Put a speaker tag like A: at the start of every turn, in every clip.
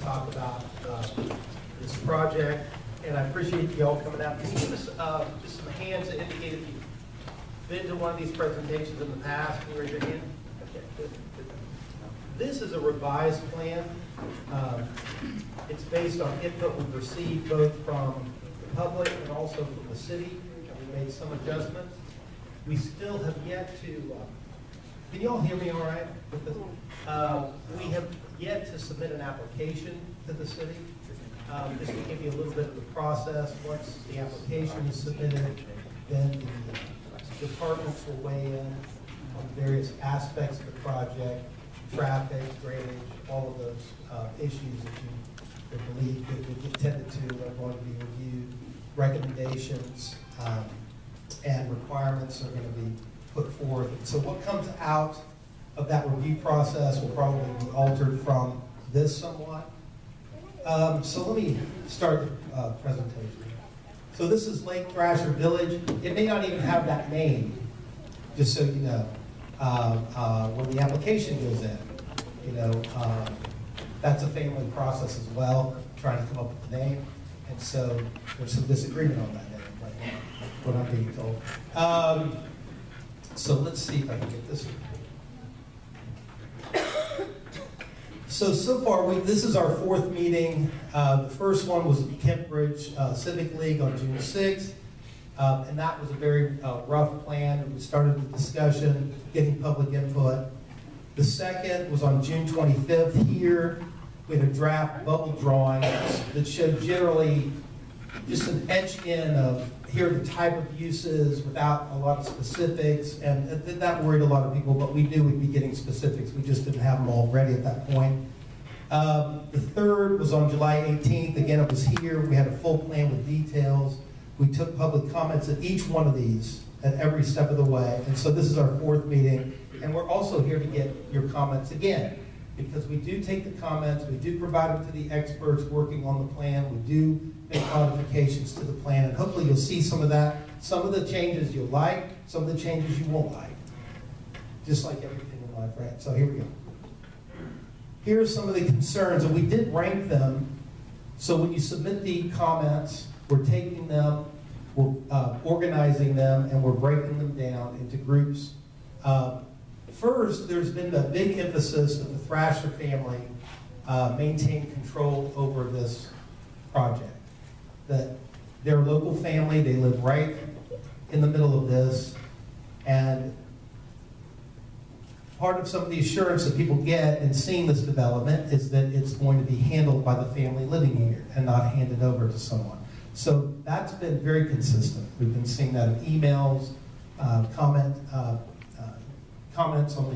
A: talk about this project, and I appreciate you all coming out. Can you give us just some hands that indicate if you've been to one of these presentations in the past? Can you raise your hand? Okay, good. This is a revised plan. It's based on input we've received both from the public and also from the city, and we made some adjustments. We still have yet to, can you all hear me all right with this? We have yet to submit an application to the city. Just to give you a little bit of the process. Once the application is submitted, then the departments will weigh in on various aspects of the project, traffic, drainage, all of those issues that you believe that we get tended to are going to be reviewed. Recommendations and requirements are going to be put forward. So what comes out of that review process will probably be altered from this somewhat. So let me start the presentation. So this is Lake Thrasher Village. It may not even have that name, just so you know, when the application goes in. You know, that's a family process as well, trying to come up with a name. And so there's some disagreement on that name right now, what I'm being told. So let's see if I can get this one. So far, this is our fourth meeting. The first one was at the Kent Bridge Civic League on June 6th. And that was a very rough plan. We started the discussion, getting public input. The second was on June 25th here. We had a draft bubble drawing that showed generally just an etch in of here are the type of uses without a lot of specifics, and that worried a lot of people, but we knew we'd be getting specifics. We just didn't have them all ready at that point. The third was on July 18th. Again, it was here. We had a full plan with details. We took public comments at each one of these at every step of the way, and so this is our fourth meeting, and we're also here to get your comments again, because we do take the comments, we do provide them to the experts working on the plan, we do make modifications to the plan, and hopefully you'll see some of that. Some of the changes you'll like, some of the changes you won't like. Just like everything in life, right? So here we go. Here are some of the concerns, and we did rank them. So when you submit the comments, we're taking them, we're organizing them, and we're breaking them down into groups. First, there's been a big emphasis that the Thrasher family maintain control over this project. That they're a local family, they live right in the middle of this, and part of some of the assurance that people get in seeing this development is that it's going to be handled by the family living here and not handed over to someone. So that's been very consistent. We've been seeing that in emails, comments on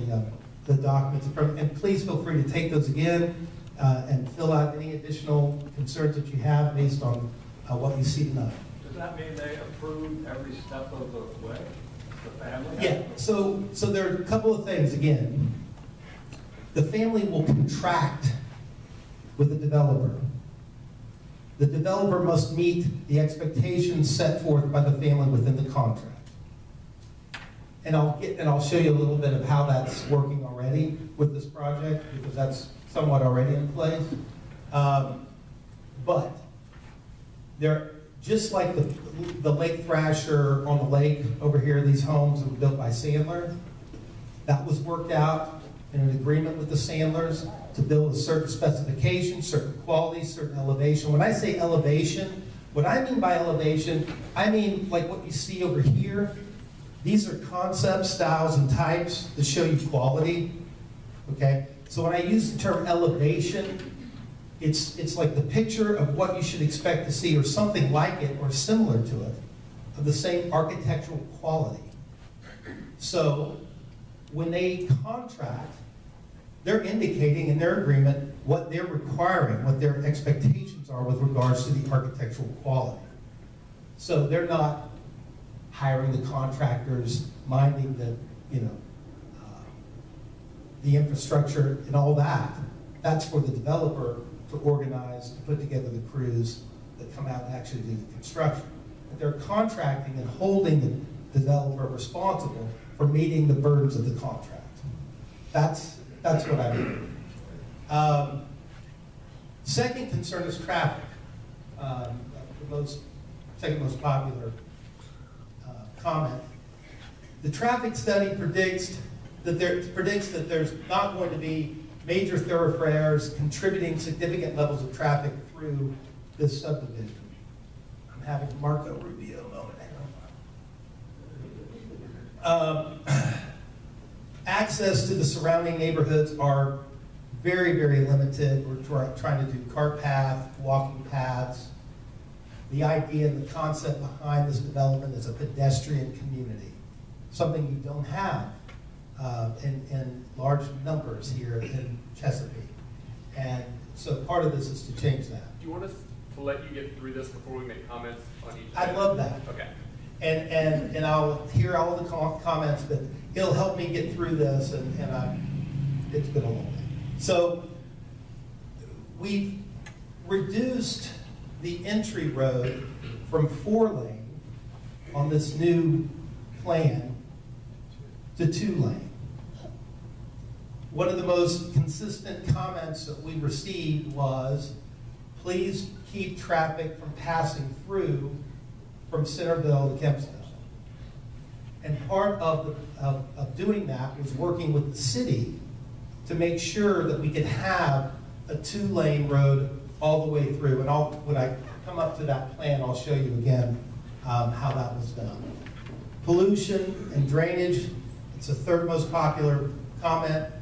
A: the documents, and please feel free to take those again and fill out any additional concerns that you have based on what you see tonight.
B: Does that mean they approve every step of the way, the family?
A: Yeah, so there are a couple of things. Again, the family will contract with the developer. The developer must meet the expectations set forth by the family within the contract. And I'll show you a little bit of how that's working already with this project, because that's somewhat already in place. But they're just like the Lake Thrasher on the lake over here, these homes that were built by Sandler. That was worked out in an agreement with the Sandlers to build a certain specification, certain quality, certain elevation. When I say elevation, what I mean by elevation, I mean like what you see over here. These are concepts, styles, and types that show you quality, okay? So when I use the term elevation, it's like the picture of what you should expect to see, or something like it, or similar to it, of the same architectural quality. So when they contract, they're indicating in their agreement what they're requiring, what their expectations are with regards to the architectural quality. So they're not hiring the contractors, minding the, the infrastructure and all that. That's for the developer to organize, to put together the crews that come out and actually do the construction. But they're contracting and holding the developer responsible for meeting the burdens of the contract. That's what I mean. Second concern is traffic. Second most popular comment. The traffic study predicts that there's not going to be major thoroughfares contributing significant levels of traffic through this subdivision. I'm having Marco Rubio moment. Access to the surrounding neighborhoods are very, very limited. We're trying to do cart path, walking paths. The idea and the concept behind this development is a pedestrian community, something you don't have in large numbers here in Chesapeake. And so part of this is to change that.
C: Do you want us to let you get through this before we make comments on each?
A: I'd love that.
C: Okay.
A: And I'll hear all the comments, but it'll help me get through this, and it's been a long day. So we've reduced the entry road from 4-lane on this new plan to 2-lane. One of the most consistent comments that we received was, please keep traffic from passing through from Centerville to Kempsville. And part of doing that was working with the city to make sure that we could have a 2-lane road all the way through. And when I come up to that plan, I'll show you again how that was done. Pollution and drainage, it's the third most popular comment.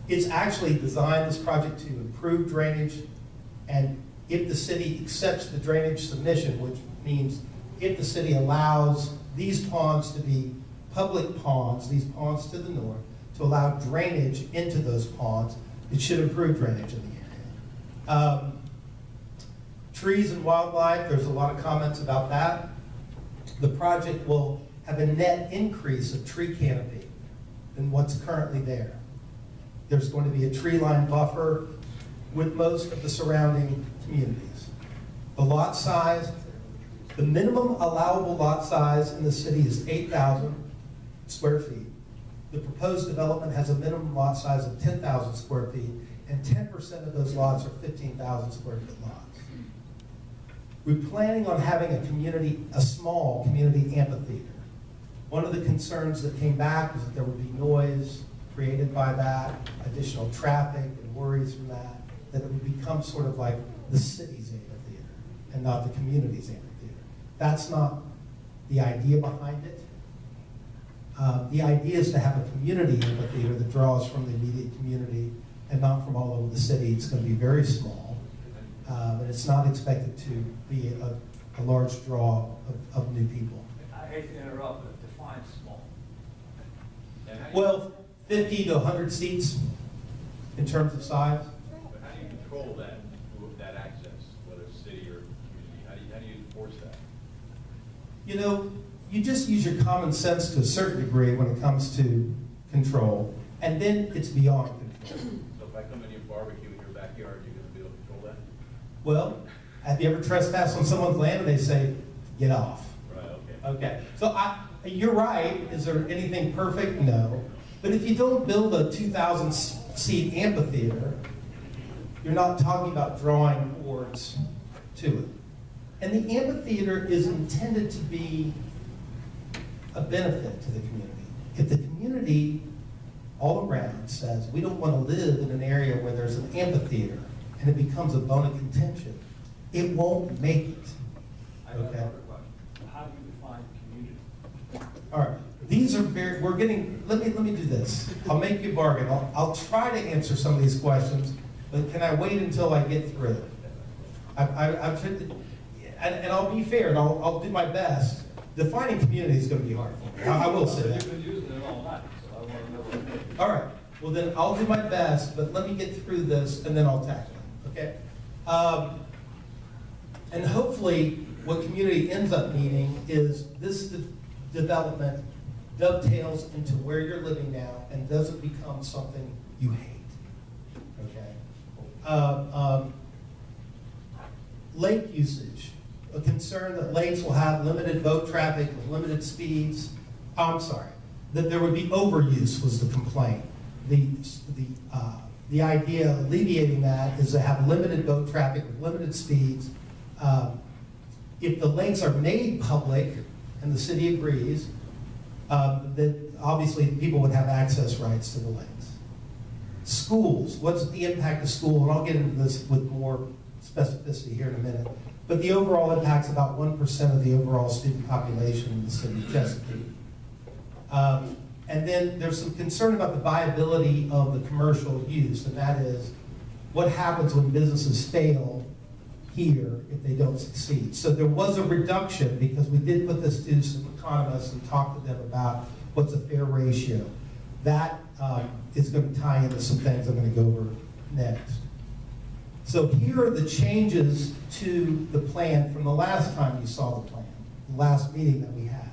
A: It's actually designed, this project, to improve drainage, and if the city accepts the drainage submission, which means if the city allows these ponds to be public ponds, these ponds to the north, to allow drainage into those ponds, it should improve drainage in the area. Trees and wildlife, there's a lot of comments about that. The project will have a net increase of tree canopy than what's currently there. There's going to be a tree line buffer with most of the surrounding communities. The lot size, the minimum allowable lot size in the city is 8,000 square feet. The proposed development has a minimum lot size of 10,000 square feet, and 10% of those lots are 15,000 square foot lots. We're planning on having a small community amphitheater. One of the concerns that came back was that there would be noise created by that, additional traffic and worries from that it would become sort of like the city's amphitheater and not the community's amphitheater. That's not the idea behind it. The idea is to have a community amphitheater that draws from the immediate community and not from all over the city. It's going to be very small, and it's not expected to be a large draw of new people.
B: I hate to interrupt, but define small.
A: Well, 50 to 100 seats in terms of size.
D: But how do you control that access, whether it's city or community? How do you enforce that?
A: You know, you just use your common sense to a certain degree when it comes to control, and then it's beyond control.
D: So if I come in your barbecue in your backyard, you're going to be able to control that?
A: Well, have you ever trespassed on someone's land and they say, get off?
D: Right, okay.
A: Okay, so you're right. Is there anything perfect? No. But if you don't build a 2,000 seat amphitheater, you're not talking about drawing boards to it. And the amphitheater is intended to be a benefit to the community. If the community all around says, we don't want to live in an area where there's an amphitheater, and it becomes a bone of contention, it won't make it.
B: I have
A: Okay?
B: another question. How do you define community?
A: All right, these are very, let me do this. I'll make you a bargain. I'll try to answer some of these questions, but can I wait until I get through it? And I'll be fair, and I'll do my best. Defining community is going to be hard for me. I will say that.
B: You've been using it all night, so I want to know what it is.
A: All right, well then I'll do my best, but let me get through this and then I'll tackle it, okay? And hopefully what community ends up meaning is this development dovetails into where you're living now and doesn't become something you hate, okay? Lake usage, a concern that lakes will have limited boat traffic with limited speeds. Oh, I'm sorry, that there would be overuse was the complaint. The The idea of alleviating that is to have limited boat traffic with limited speeds. If the lakes are made public, and the city agrees, that obviously people would have access rights to the lakes. Schools, what's the impact of school? And I'll get into this with more specificity here in a minute. But the overall impact's about 1% of the overall student population in the city of Chesapeake. And then there's some concern about the viability of the commercial use, and that is what happens when businesses fail here if they don't succeed. So there was a reduction because we did put this to some economists and talk to them about what's a fair ratio. That is going to tie into some things I'm going to go over next. So here are the changes to the plan from the last time you saw the plan, the last meeting that we had.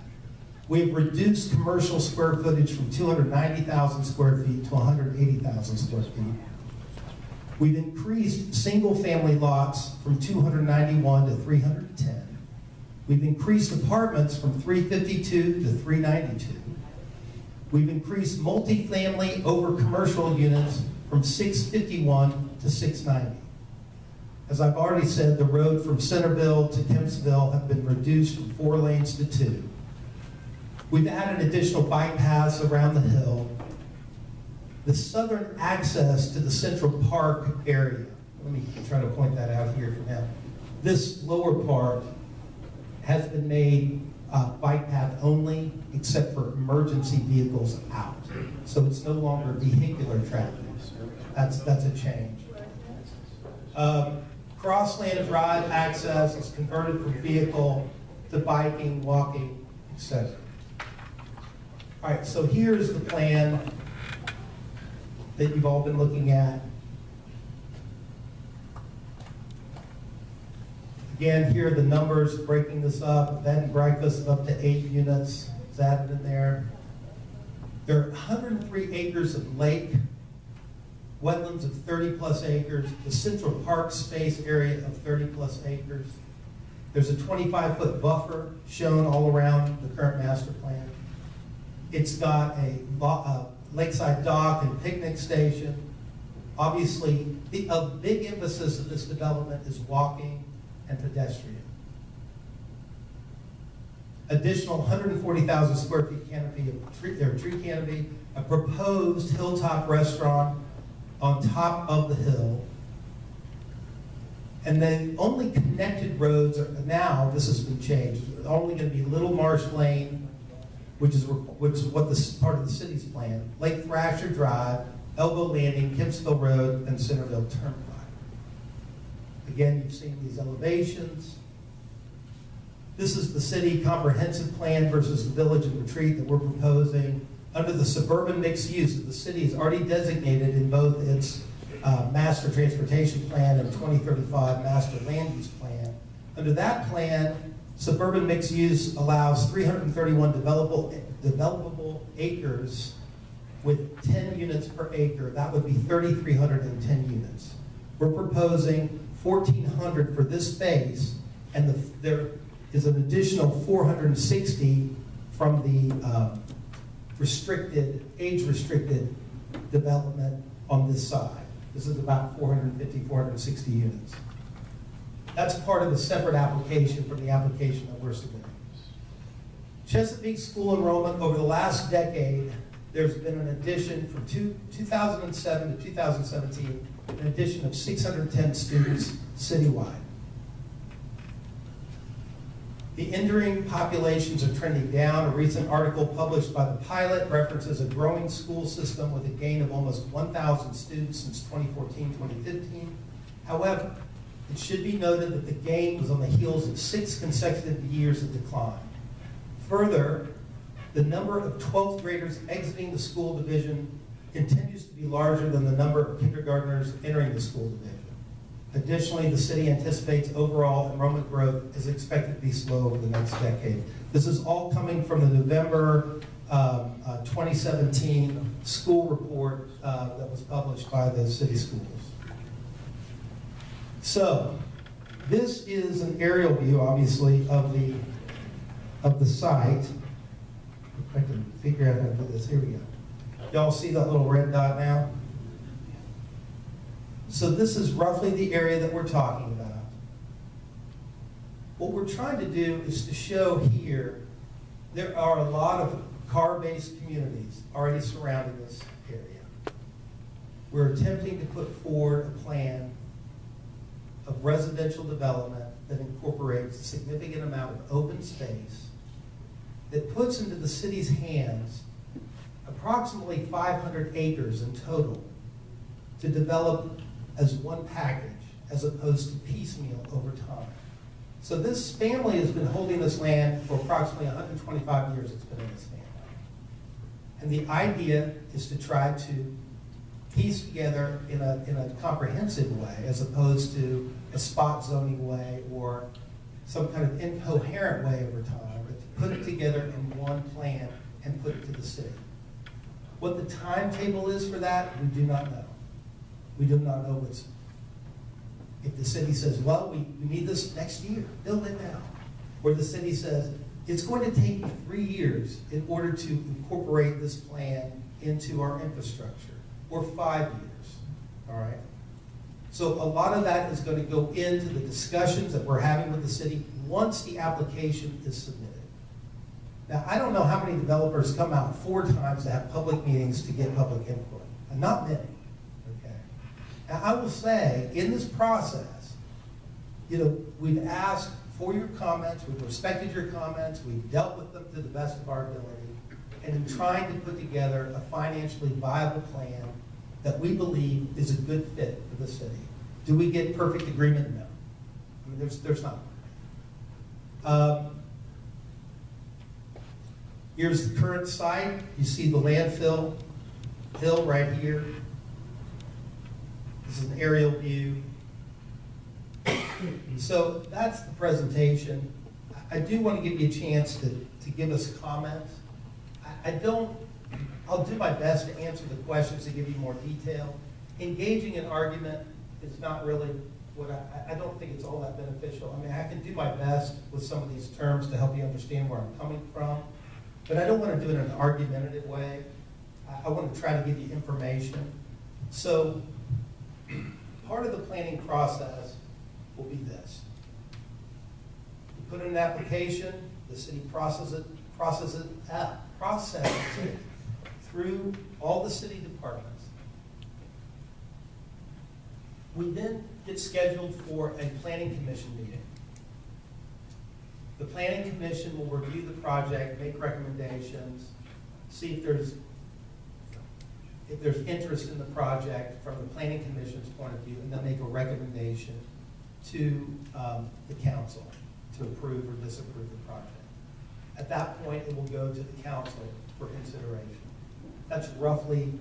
A: We've reduced commercial square footage from 290,000 square feet to 180,000 square feet. We've increased single-family lots from 291 to 310. We've increased apartments from 352 to 392. We've increased multifamily over commercial units from 651 to 690. As I've already said, the road from Centerville to Kempsville have been reduced from 4 lanes to 2. We've added additional bike paths around the hill. The southern access to the Central Park area, let me try to point that out here for now. This lower part has been made bike path only, except for emergency vehicles out. So it's no longer vehicular traffic. That's a change. Crossland Drive access is converted from vehicle to biking, walking, etc. All right, so here's the plan that you've all been looking at. Again, here are the numbers breaking this up. Bed and breakfast up to 8 units is added in there. There are 103 acres of lake, wetlands of 30+ acres, the Central Park space area of 30+ acres. There's a 25-foot buffer shown all around the current master plan. It's got a lakeside dock and picnic station. Obviously, a big emphasis of this development is walking and pedestrian. Additional 140,000 square feet canopy of tree canopy, a proposed hilltop restaurant on top of the hill. And then only connected roads are now, this has been changed, only going to be Little Marsh Lane, which is what this part of the city's plan, Lake Thrasher Drive, Elbow Landing, Kempsville Road, and Centerville Turnpike. Again, you've seen these elevations. This is the city comprehensive plan versus the village and retreat that we're proposing. Under the suburban mixed use that the city has already designated in both its master transportation plan and 2035 master land use plan. Under that plan, suburban mixed use allows 331 developable acres with 10 units per acre. That would be 3,310 units. We're proposing 1,400 for this phase, and there is an additional 460 from the age-restricted development on this side. This is about 450, 460 units. That's part of the separate application from the application that we're submitting. Chesapeake school enrollment over the last decade, there's been an addition from 2007 to 2017, an addition of 610 students citywide. The entering populations are trending down. A recent article published by the Pilot references a growing school system with a gain of almost 1,000 students since 2014-2015. However, it should be noted that the gain was on the heels of 6 consecutive years of decline. Further, the number of 12th graders exiting the school division continues to be larger than the number of kindergartners entering the school division. Additionally, the city anticipates overall enrollment growth is expected to be slow over the next decade. This is all coming from the November 2017 school report that was published by the city schools. So, this is an aerial view, obviously, of the site. If I can figure out how to do this, here we go. Y'all see that little red dot now? So this is roughly the area that we're talking about. What we're trying to do is to show here, there are a lot of car-based communities already surrounding this area. We're attempting to put forward a plan of residential development that incorporates a significant amount of open space that puts into the city's hands approximately 500 acres in total to develop as one package as opposed to piecemeal over time. So this family has been holding this land for approximately 125 years it's been in this family. And the idea is to try to piece together in a comprehensive way as opposed to a spot zoning way or some kind of incoherent way over time, but to put it together in one plan and put it to the city. What the timetable is for that, we do not know. We do not know if the city says, well, we need this next year, build it now. Or the city says, it's going to take 3 years in order to incorporate this plan into our infrastructure, or 5 years, all right? So a lot of that is going to go into the discussions that we're having with the city once the application is submitted. Now, I don't know how many developers come out 4 times to have public meetings to get public input, and not many. Now, I will say, in this process, we've asked for your comments, we've respected your comments, we've dealt with them to the best of our ability, and in trying to put together a financially viable plan that we believe is a good fit for the city. Do we get perfect agreement? No. I mean, there's not. Here's the current site. You see the landfill hill right here. This is an aerial view. So that's the presentation. I do want to give you a chance to give us comments. I'll do my best to answer the questions to give you more detail. Engaging in argument is not really what I don't think it's all that beneficial. I mean, I can do my best with some of these terms to help you understand where I'm coming from, but I don't want to do it in an argumentative way. I want to try to give you information. So part of the planning process will be this. You put in an application, the city processes it through all the city departments. We then get scheduled for a planning commission meeting. The planning commission will review the project, make recommendations, see if there's interest in the project from the planning commission's point of view, and then make a recommendation to the council to approve or disapprove the project. At that point, it will go to the council for consideration. That's roughly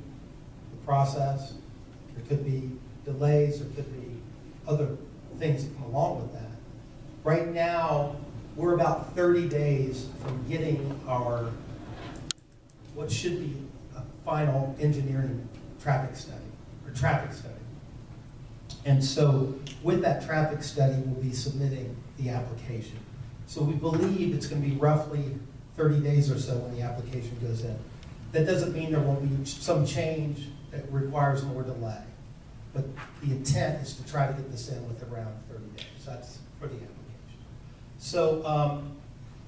A: the process. There could be delays, there could be other things that come along with that. Right now, we're about 30 days from getting our, what should be a final engineering traffic study. And so with that traffic study, we'll be submitting the application. So we believe it's going to be roughly 30 days or so when the application goes in. That doesn't mean there won't be some change that requires more delay. But the intent is to try to get this in with around 30 days. That's for the application. So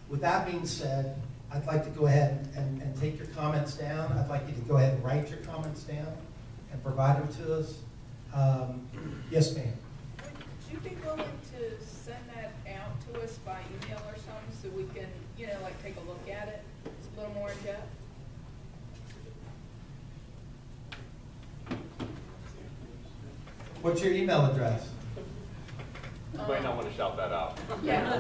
A: with that being said, I'd like to go ahead and take your comments down. I'd like you to go ahead and write your comments down and provide them to us. Yes, ma'am.
E: Would you be willing to send that out to us by email or something so we can, like take a look at it? It's a little more in depth.
A: What's your email address?
C: You might not want to shout that out.
E: Yeah.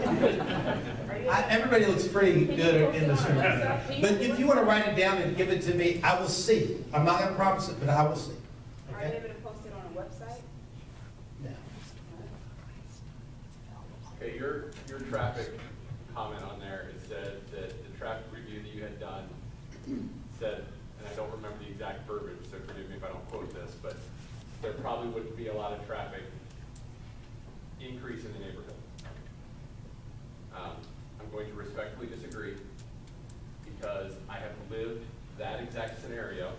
A: Everybody looks pretty good in this room. But if you want to write it down and give it to me, I will see. I'm not going to promise it, but I will see.
F: Are you able to post it on a website?
A: No.
C: Okay, your traffic comment on there, it said that the traffic review that you had done said, and I don't remember the exact verbiage, so forgive me if I don't quote this, but there probably wouldn't be a lot of traffic increase in the neighborhood. I'm going to respectfully disagree because I have lived that exact scenario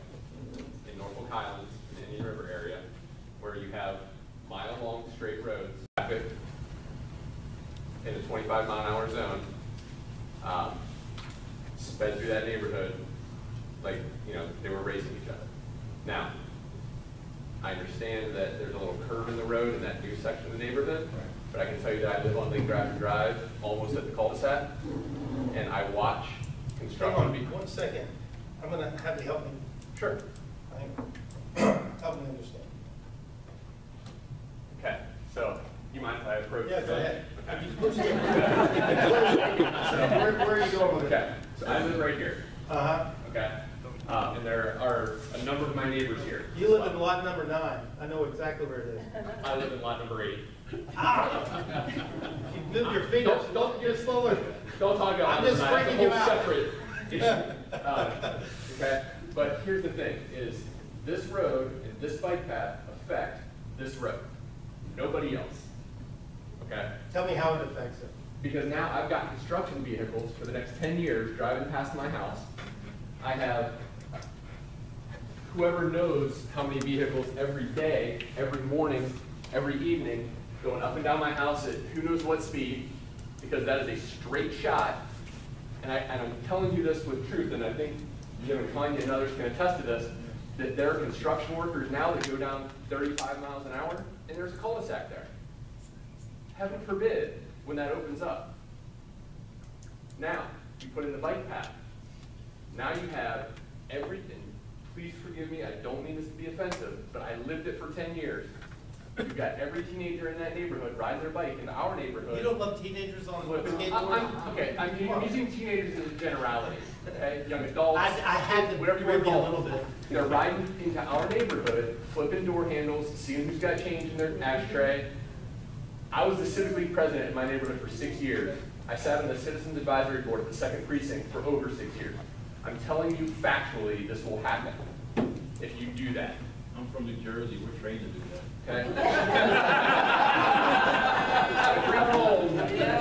C: in Norfolk Highlands, in the Indian River area, where you have mile-long straight roads, traffic in a 25-mile-an-hour zone, sped through that neighborhood like, you know, they were racing each other. Now, I understand that there's a little curve in the road in that new section of the neighborhood, but I can tell you that I live on Lake Thrasher Drive, almost at the cul-de-sac, and I watch
A: Hang
C: construction.
A: on, 1 second. I'm gonna have you help me.
C: Sure.
A: Help me understand.
C: Okay, so, you mind if I approach?
A: Yeah, go
C: the-
A: ahead.
C: Okay.
A: So where are you going with it?
C: Okay, so I live right here,
A: Uh-huh.
C: okay? And there are a number of my neighbors here.
A: You live in lot number 9. I know exactly where it is.
C: I live in lot number 8.
A: Ah! You move your feet.
C: Don't get slower. Don't talk about
A: I'm
C: this.
A: just
C: That's a
A: freaking you
C: whole
A: out.
C: separate issue. Okay, but here's the thing: is this road and this bike path affect this road? Nobody else. Okay.
A: Tell me how it affects it.
C: Because now I've got construction vehicles for the next 10 years driving past my house. I have whoever knows how many vehicles every day, every morning, every evening, going up and down my house at who knows what speed, because that is a straight shot. And I'm telling you this with truth, and I think Jim and Kanye and others can attest to this, that there are construction workers now that go down 35 miles an hour, and there's a cul-de-sac there. Heaven forbid when that opens up. Now, you put in the bike path. Now you have everything. Please forgive me, I don't mean this to be offensive, but I lived it for 10 years. You've got every teenager in that neighborhood riding their bike into our neighborhood.
A: You don't love teenagers on skateboards?
C: I'm using teenagers as a generality, okay? Young adults.
A: I had to
C: whatever you want
A: rib
C: to
A: you a
C: call
A: little
C: them.
A: bit.
C: They're riding into our neighborhood, flipping door handles, seeing who's got change in their ashtray. I was the Civic League president in my neighborhood for 6 years. I sat on the Citizens Advisory Board at the 2nd Precinct for over 6 years. I'm telling you factually, this will happen if you do that.
D: I'm from New Jersey, we're trained to do that.
C: Okay?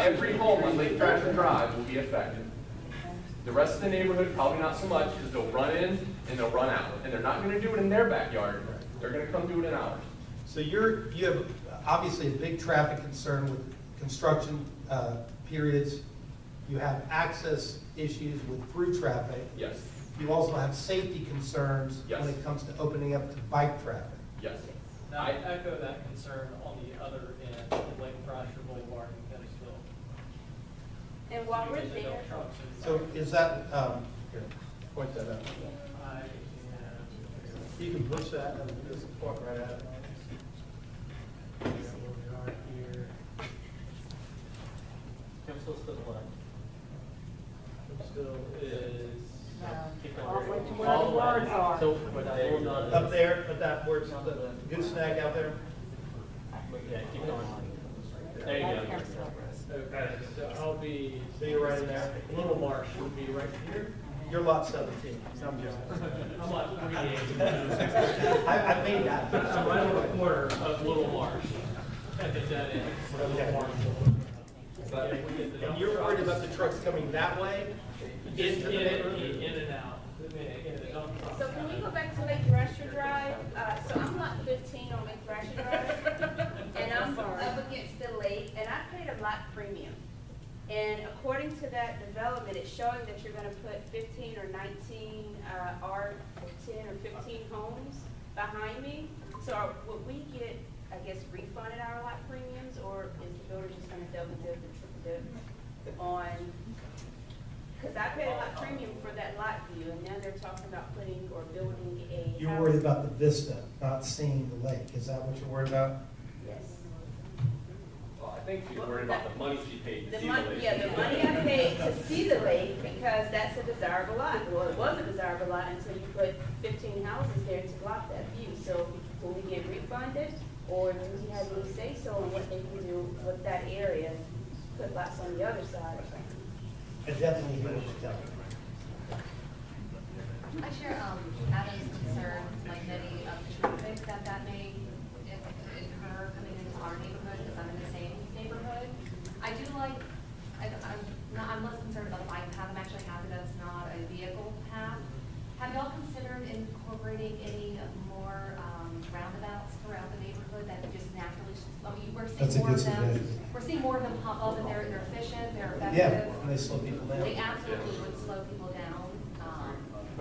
C: every home on Lake Thrasher Drive will be affected. The rest of the neighborhood, probably not so much, because they'll run in and they'll run out. And they're not going to do it in their backyard. They're going to come do it in ours.
A: So you have obviously a big traffic concern with construction periods. You have access issues with through traffic.
C: Yes.
A: You also have safety concerns
C: Yes.
A: when it comes to opening up to bike traffic.
C: Yes.
G: Now, I echo that concern on the other end, in Lake Thrasher Boulevard in Kennisville.
F: And while we're
G: Usually they
F: there,
G: don't trucks in
A: So
G: there.
A: is that, here, point that out.
G: I have-
A: You can push that, and just walk right at it.
G: where we are here. Kennisville's to the left. Kennisville is. keep going.
F: All the way to where
G: All
F: the
G: the way.
F: words are.
G: So where that little dot is.
A: Up there, at that, where's the gooseneck out there?
G: Yeah, keep going. There you go. Okay, so I'll be.
A: So you're right in there.
G: Little Marsh would be right here.
A: You're lot 17. I'm just.
G: I'm like 380.
A: I made that.
G: I'm right on the corner of Little Marsh. At the dead end. where Little Marsh is. Yeah, we get the
A: And
G: dump
A: you're worried
G: trucks.
A: about the trucks coming that way?
G: Just
A: Into the neighborhood?
G: in and out. In the dump trucks.
F: so can we go back to Lake Thrasher Drive? So I'm lot 15 on Lake Thrasher Drive, and I'm up against the lake, and I paid a lot premium. And according to that development, it's showing that you're gonna put 15 or 19, or 10 or 15 homes behind me. So would we get, I guess, refunded our lot premiums, or is the builder just gonna double dip and triple dip on? Because I paid a lot premium for that lot view, and now they're talking about putting or building a
A: You're
F: house.
A: worried about the vista, not seeing the lake. Is that what you're worried about?
F: Yes.
C: Well, I think she's worried about the money she paid to
F: The
C: see the
F: money,
C: lake.
F: yeah, the money I paid to see the lake, because that's a desirable lot. Well, it was a desirable lot until you put 15 houses there to block that view. So will we get refunded, or do we have any say-so on what they can do with that area? Put lots on the other side or something?
A: I definitely hear what you're telling me.
H: I share Adam's concern, like many of the traffic that may incur coming into our neighborhood, because I'm in the same neighborhood. I do like, I'm less concerned about the bike path. I'm actually happy that it's not a vehicle path. Have y'all considered incorporating any more roundabouts throughout the neighborhood that just naturally seeing
A: That's a
H: more
A: good
H: of them.
A: suggestion.
H: We're seeing more of them pop up, and they're efficient, they're effective.
A: Yeah, and they slow people
H: They
A: down.
H: absolutely would slow people down.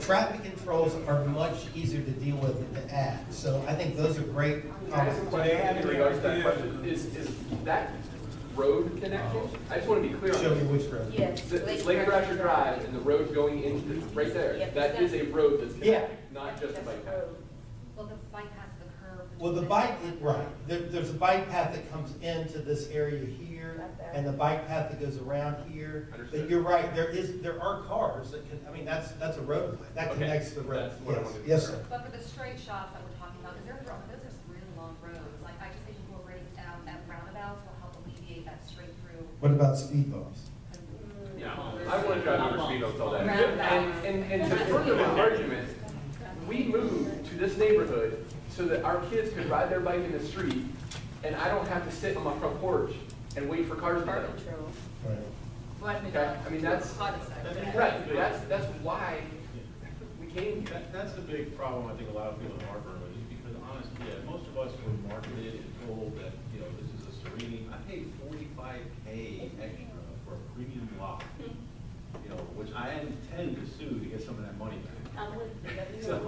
A: Traffic controls are much easier to deal with than to add, so I think those are great comments.
C: In regards to that question, is that road connection? I just want to be clear on
A: Show me
C: this.
A: which road.
F: Yes.
C: It's Lake Thrasher Drive and the road going into, right there,
F: Yep.
C: that is a road that's
A: Yeah.
C: connected, not just a bike path.
H: Well, the bike has the curve.
A: Well, the bike, right, there's a bike path that comes into this area here,
F: Right there.
A: and the bike path that goes around here.
C: Understood.
A: But you're right, there are cars that can, I mean, that's a road, that
C: Okay,
A: connects the road.
C: that's what I
A: Yes,
C: wanted to
A: yes,
C: clear
A: sir.
C: up.
H: But for the straight shots that we're talking about, because those are some really long roads, like I just think incorporating at roundabouts will help alleviate that straight through.
A: What about speed bumps?
C: Yeah, I want to drive over speed bumps all day.
H: Roundabouts.
C: And to further my argument, we moved to this neighborhood so that our kids could ride their bike in the street, and I don't have to sit on my front porch and wait for cars to
F: Car
C: go.
F: control.
A: Right.
C: Okay, I mean, that's, right, that's why we came here.
D: That's the big problem I think a lot of people in Hartford with, is because honestly, yeah, most of us were marketed and told that, you know, this is a serene, I paid $45K extra for a premium lot, you know, which I intend to sue to get some of that money back.
F: I'm with you.
D: So,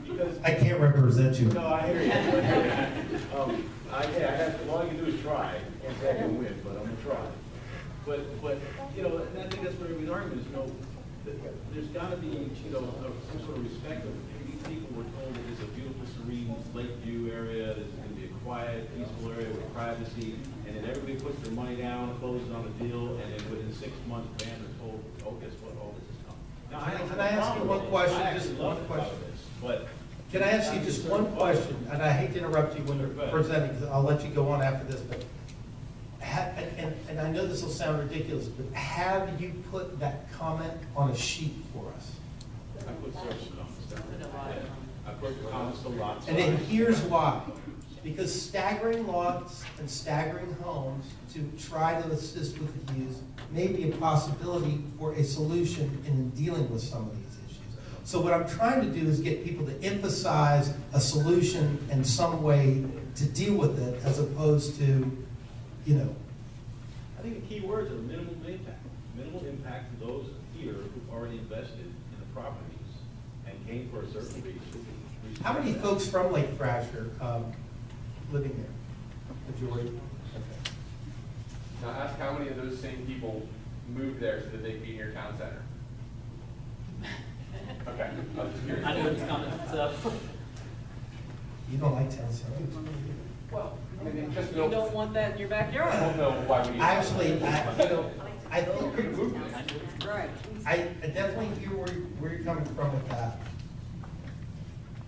D: because.
A: I can't represent you.
D: No, I hear you. All I can do is try. Can't say I can win, but I'm gonna try. But, you know, and I think that's where everybody's argument is, you know, there's gotta be, you know, some sort of respect of, these people were told that it's a beautiful, serene lake view area, this is gonna be a quiet, peaceful area with privacy, and then everybody puts their money down, closes on the deal, and then within 6 months, bam, they're told, oh, guess what, all this is coming. Now,
A: Can I ask you one question,
D: I
A: just
D: actually
A: one
D: love
A: question?
D: this, but.
A: Can I ask you just one question, and I hate to interrupt you when you're presenting, because I'll let you go on after this, but, and I know this will sound ridiculous, but have you put that comment on a sheet for us?
D: I put several comments down. Yeah. I put comments to lots.
A: And then here's why. Because staggering lots and staggering homes to try to assist with the use may be a possibility for a solution in dealing with some of these issues. So what I'm trying to do is get people to emphasize a solution in some way to deal with it, as opposed to, you know.
D: I think the key words are minimal impact. Minimal impact to those here who've already invested in the properties and came for a certain reason.
A: How many folks from Lake Thrasher living there? Majority? Okay.
C: Now ask how many of those same people moved there so that they could be near town center. Okay, I was just curious.
G: I knew it was coming, so.
A: You don't like town center?
C: Well, I mean, just
E: You don't want that in your backyard.
C: I don't know why we.
A: Actually, I think
C: We moved it.
E: Right.
A: I definitely hear where you're coming from with that.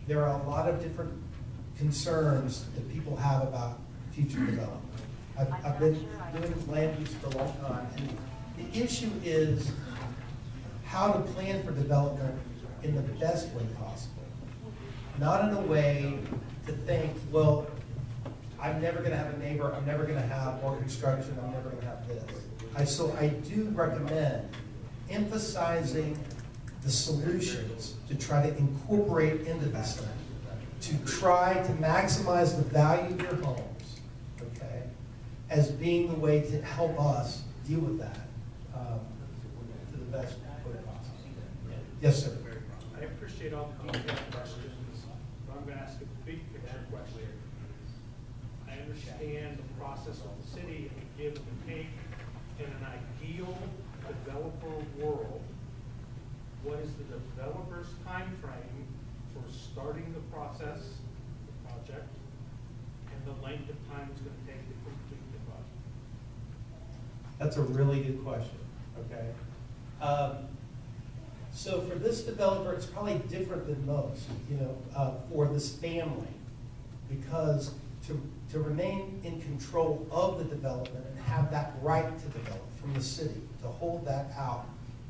A: There are a lot of different concerns that people have about future development. I've been doing land use for a long time, and the issue is how to plan for development in the best way possible. Not in a way to think, well, I'm never going to have a neighbor, I'm never going to have more construction, I'm never going to have this. So I do recommend emphasizing the solutions to try to incorporate into this thing, to try to maximize the value of your homes, okay, as being the way to help us deal with that to the best way possible. Yes, sir.
I: I appreciate all the detailed questions, but I'm going to ask a big picture question. I understand the process of the city and the give and take. In an ideal developer world, what is the developer's time frame for starting the process, the project, and the length of time it's going to take to complete the project?
A: That's a really good question, okay? So for this developer, it's probably different than most, you know, for this family, because to remain in control of the development and have that right to develop from the city, to hold that out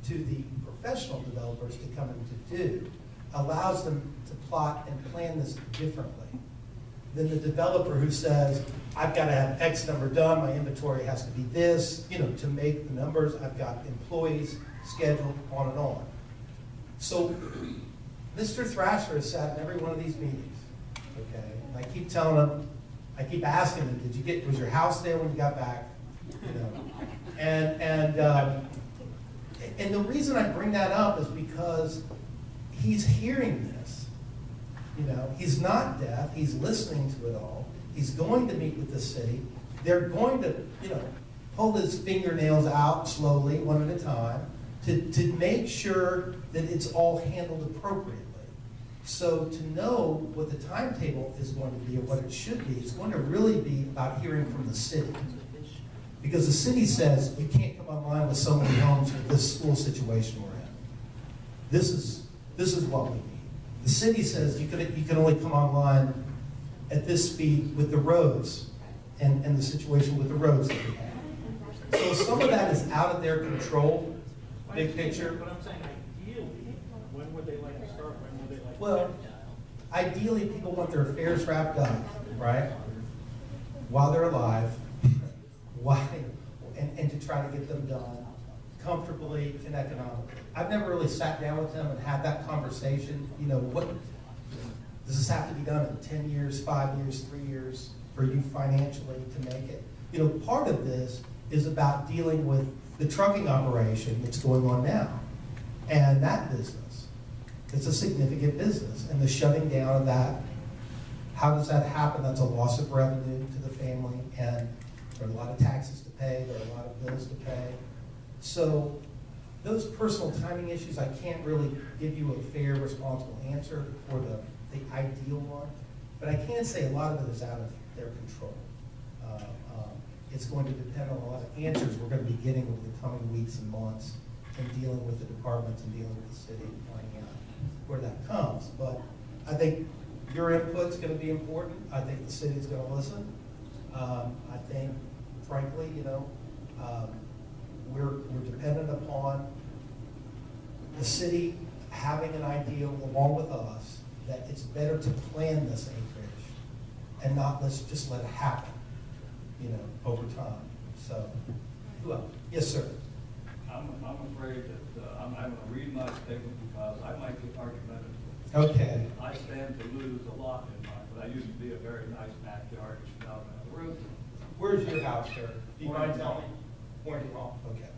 A: to the professional developers to come in to do, allows them to plot and plan this differently than the developer who says, I've got to have X number done, my inventory has to be this, you know, to make the numbers, I've got employees scheduled, on and on. So Mr. Thrasher has sat in every one of these meetings, okay? And I keep telling him, I keep asking them, was your house there when you got back? You know, and the reason I bring that up is because he's hearing this. You know, he's not deaf. He's listening to it all. He's going to meet with the city. They're going to, you know, pull his fingernails out slowly, one at a time, to make sure that it's all handled appropriately. So to know what the timetable is going to be or what it should be, it's going to really be about hearing from the city. Because the city says, you can't come online with so many homes with this school situation we're in. This is what we need. The city says you can only come online at this speed with the roads and the situation with the roads that we have. So some of that is out of their control, big picture.
I: But I'm saying ideally, when would they like to start? When would they like to
A: Well, ideally, people want their affairs wrapped up, right? While they're alive, and to try to get them done comfortably and economically. I've never really sat down with them and had that conversation. You know, what does this have to be done in 10 years, 5 years, 3 years for you financially to make it? You know, part of this is about dealing with the trucking operation that's going on now. And that business, it's a significant business. And the shutting down of that, how does that happen? That's a loss of revenue to the family, and there are a lot of taxes to pay, there are a lot of bills to pay. So those personal timing issues, I can't really give you a fair, responsible answer for the ideal one. But I can say a lot of it is out of their control. It's going to depend on a lot of answers we're going to be getting over the coming weeks and months in dealing with the departments and dealing with the city and finding out where that comes. But I think your input's going to be important. I think the city's going to listen. I think, frankly, you know, we're dependent upon the city having an idea along with us that it's better to plan this acreage and not just let it happen, you know, over time. So, who else? Yes, sir.
B: I'm afraid that I'm going to read my statement because I might get argumentative.
A: Okay.
B: I stand to lose a lot in mine, but I used to be a very nice backyard in Chesapeake.
A: Where's your house, sir? Do you mind telling me? Warrington Hall. Okay.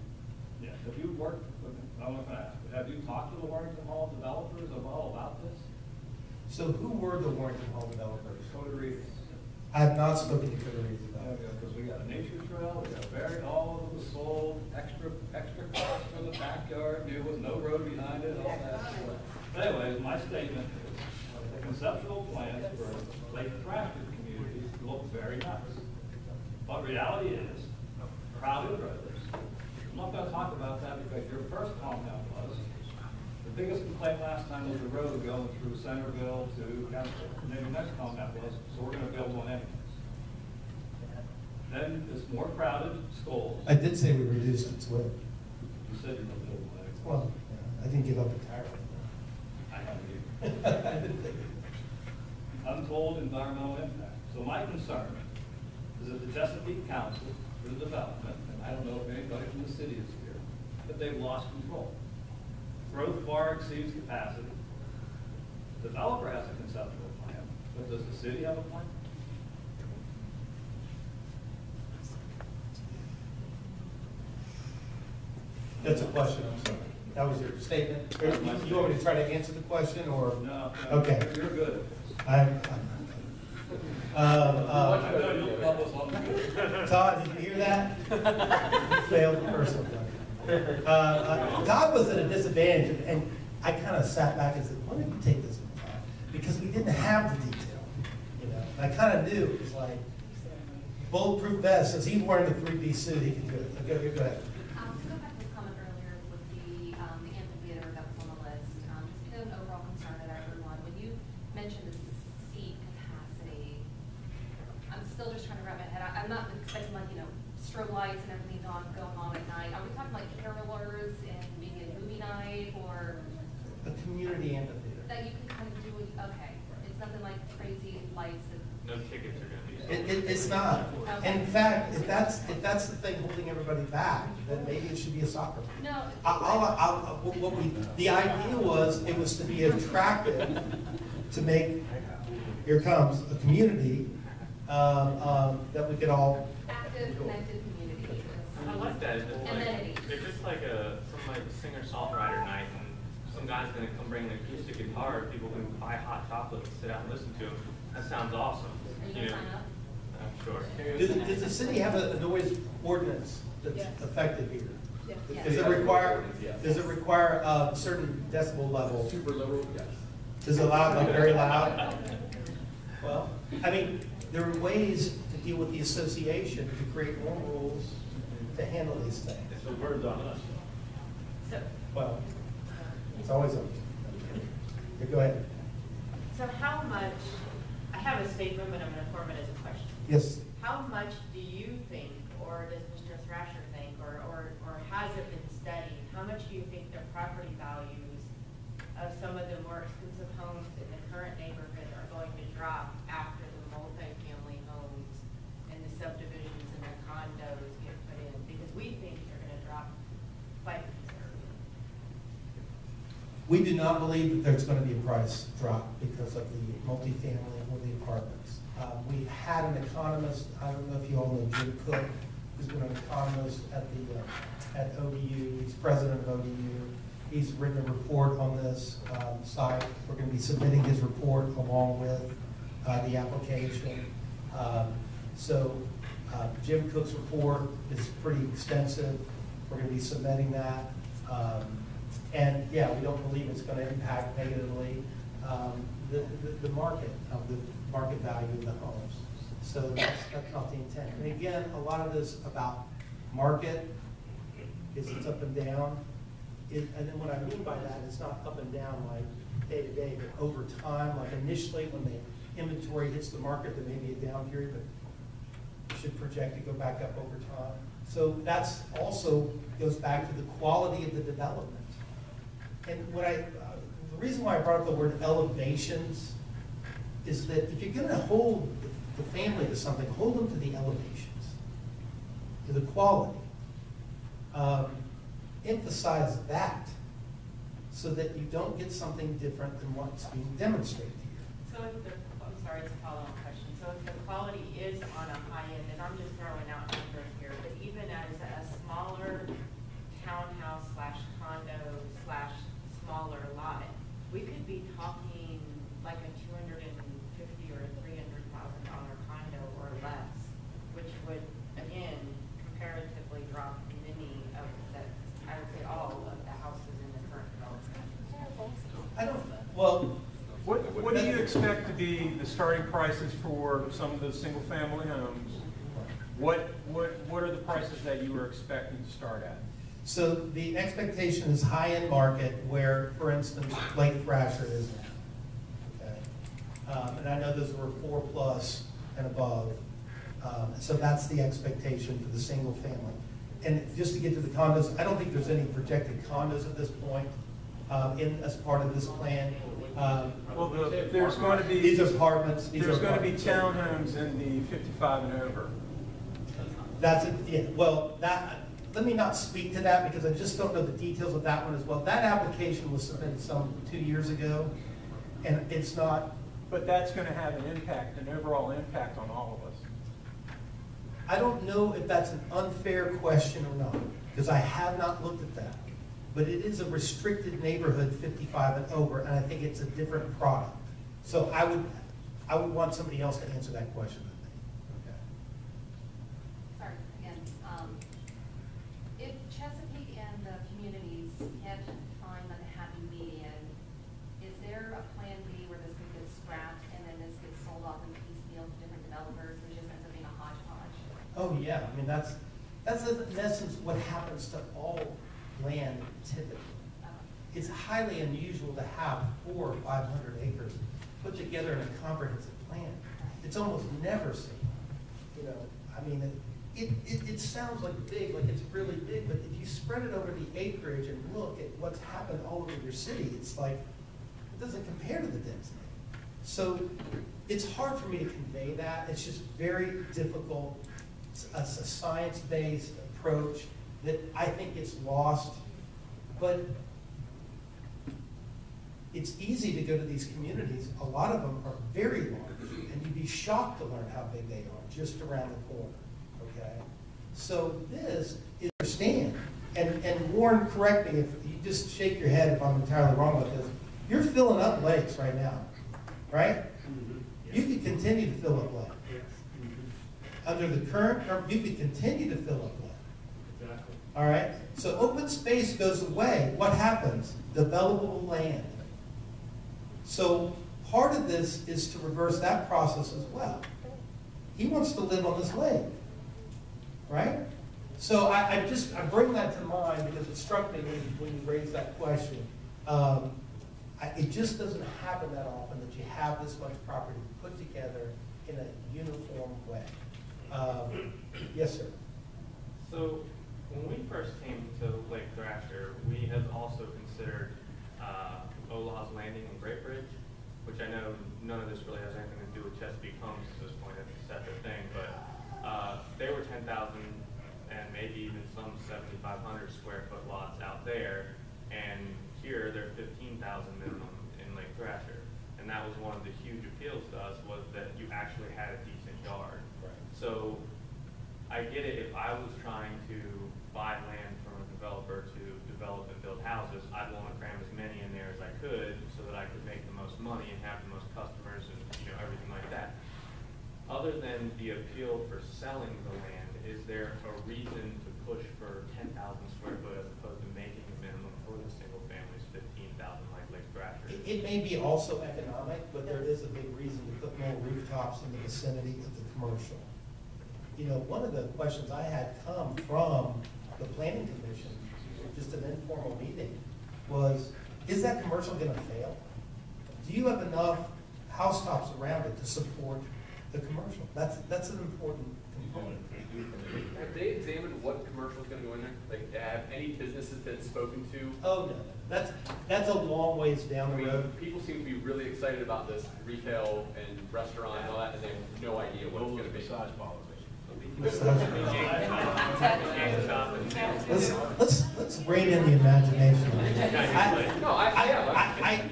B: Yeah, have you worked with, I'm not going to ask, but have you talked to the Warrington Hall developers at all about this?
A: So who were the Warrington Hall developers?
B: Coteries.
A: I have not spoken to Coteries about it.
B: Because we got a nature trail, we got all of them was sold, extra cost for the backyard, new with no road behind it, all that stuff. But anyways, my statement is, the conceptual plans for Lake Thrasher communities look very nice. But reality is, crowded roads. I'm not going to talk about that because your first comment was, the biggest complaint last time was the road going through Centerville to Centerville. And then your next comment was, so we're going to build one anyways. Then it's more crowded, schools.
A: I did say we reduced its width.
B: You said you're going to build one anyways.
A: Well, yeah, I didn't give up entirely.
B: I haven't either.
A: I didn't think
B: Untold environmental impact. So my concern is that the Chesapeake Council for the development, and I don't know if anybody from the city is here, but they've lost control. Growth far exceeds capacity. The developer has a conceptual plan, but does the city have a plan?
A: That's a question, I'm sorry. That was your statement? You want me to try to answer the question, or?
B: No.
A: Okay.
B: You're good.
A: Todd, did you hear that? You failed the first one. Todd was at a disadvantage, and I kind of sat back and said, why don't you take this one, Todd? Because we didn't have the detail, you know. And I kind of knew it was like bulletproof vest. Since he's wearing the 3-piece suit, he can do it. Go ahead.
H: To go back to his comment earlier with the amphitheater that was on the list, just because an overall concern at everyone, when you mentioned the seat capacity, I'm still just trying to wrap my head. I'm not expecting like, you know, strobe lights and everything going on at night. Are we talking like carolers and maybe a movie night, or
A: A community amphitheater.
H: that you can kind of do? Okay, it's nothing like crazy lights and.
C: No tickets are going to be.
A: It's not.
H: Okay.
A: In fact, if that's the thing holding everybody back, then maybe it should be a soccer field.
H: No.
A: The idea was it was to be attractive to make, here comes, a community that we could all,
H: Active, connected community.
J: I like that. It's like,
H: Amenities.
J: if it's like some like singer-songwriter night and some guy's gonna come bring an acoustic guitar, people can buy hot chocolate and sit out and listen to him. That sounds awesome.
H: Are you gonna sign up?
J: I'm sure.
A: does the city have a noise ordinance that's
E: Yes.
A: effective here?
E: Yeah.
A: Does it require a certain decibel level?
D: Super liberal, yes.
A: Does it allow it like very loud? Well, I mean, there are ways to deal with the association to create more rules to handle these things.
D: The word's on us.
F: So,
A: Well, it's always up. Yeah, go ahead.
K: So how much, I have a statement, but I'm going to form it as a question.
A: Yes.
K: How much do you think, or does Mr. Thrasher think, or has it been studied, how much do you think the property values of some of the more expensive homes in the current neighborhood are going to drop after the multifamily homes and the subdivisions and the condos get put in? Because we think they're going to drop quite considerably.
A: We do not believe that there's going to be a price drop because of the multifamily or the apartments. We had an economist, I don't know if you all know Jim Cook, who's been an economist at ODU. He's president of ODU. He's written a report on this site. We're going to be submitting his report along with the application. Jim Cook's report is pretty extensive. We're going to be submitting that. And yeah, we don't believe it's going to impact negatively the market value of the homes. So that's not the intent. And again, a lot of this about market is it's up and down. And then what I mean by that is not up and down like day to day, but over time. Like initially when the inventory hits the market, there may be a down period, but it should project to go back up over time. So that's also goes back to the quality of the development. And the reason why I brought up the word elevations is that if you're going to hold the family to something, hold them to the elevations, to the quality. Emphasize that so that you don't get something different than what's being demonstrated here.
K: So I'm sorry, it's a follow-on question. So if the quality is on a high end, and I'm just throwing out numbers here, but even as a smaller townhouse / condo / smaller lot, we could be talking like a $250,000 or a $300,000 condo or less, which would, again, comparatively drop many of the, I would say all of the houses in the current development.
L: What do you expect to be the starting prices for some of the single-family homes? What are the prices that you were expecting to start at?
A: So the expectation is high-end market where, for instance, Lake Thrasher is now. Okay? And I know those were 4+ and above. So that's the expectation for the single family. And just to get to the condos, I don't think there's any projected condos at this point as part of this plan.
L: Well, there's going to be
A: these are apartments.
L: There's going to be townhomes in the 55 and over.
A: That's it. Yeah. Well, let me not speak to that because I just don't know the details of that one as well. That application was submitted some 2 years ago, and it's not.
L: But that's going to have an impact, an overall impact on all of us.
A: I don't know if that's an unfair question or not, because I have not looked at that. But it is a restricted neighborhood, 55 and over, and I think it's a different product. So I would want somebody else to answer that question.
H: Sorry, again. If Chesapeake and the communities can't find like a happy median, is there a plan B where this could get scrapped and then this gets sold off in piecemeal to different developers, which just ends up being a hodgepodge?
A: Oh yeah, I mean that's in essence what happens to all land typically. It's highly unusual to have 400 or 500 acres put together in a comprehensive plan. It's almost never seen. You know, I mean, it sounds like big, like it's really big, but if you spread it over the acreage and look at what's happened all over your city, it's like, it doesn't compare to the density. So it's hard for me to convey that. It's just very difficult. It's a science-based approach that I think gets lost. But it's easy to go to these communities. A lot of them are very large, and you'd be shocked to learn how big they are just around the corner, okay? So this is understand, and Warren, correct me if you just shake your head if I'm entirely wrong with this. You're filling up lakes right now, right? You could continue to fill up lakes. Under the current, you could continue to fill up lakes.
I: Exactly.
A: All right? So open space goes away. What happens? Developable land. So part of this is to reverse that process as well. He wants to live on this lake, right? So I bring that to mind because it struck me when you raised that question. It just doesn't happen that often that you have this much property put together in a uniform way. Yes, sir.
J: So when we first came to Lake Thrasher, we have also considered Olah's Landing and Great Bridge, which I know none of this really has anything to do with Chesapeake Homes at this point. It's a separate thing, but they were 10,000 and maybe even some 7,500 square foot lots out there, and here they're 15,000 minimum in Lake Thrasher. And that was one of the huge appeals to us, was that you actually had a decent yard.
A: Right.
J: So I get it, if I was trying to buy land from a developer to develop and build houses, I'd want to cram as many in there as I could so that I could make the most money and have the most customers and everything like that. Other than the appeal for selling the land, is there a reason to push for 10,000 square foot as opposed to making the minimum for the single families 15,000 like Lake Thrasher?
A: It may be also economic, but there is a big reason to put more rooftops in the vicinity of the commercial. One of the questions I had come from the planning commission, just an informal meeting, was, is that commercial going to fail? Do you have enough housetops around it to support the commercial? That's an important component.
C: Have they examined what commercial is going to go in there? Like, have any businesses been spoken to?
A: Oh, no. That's a long ways down the road.
C: People seem to be really excited about this retail and restaurant and all that, and they have no idea what it's going to be.
D: Massage policy.
A: Let's rein in the imagination.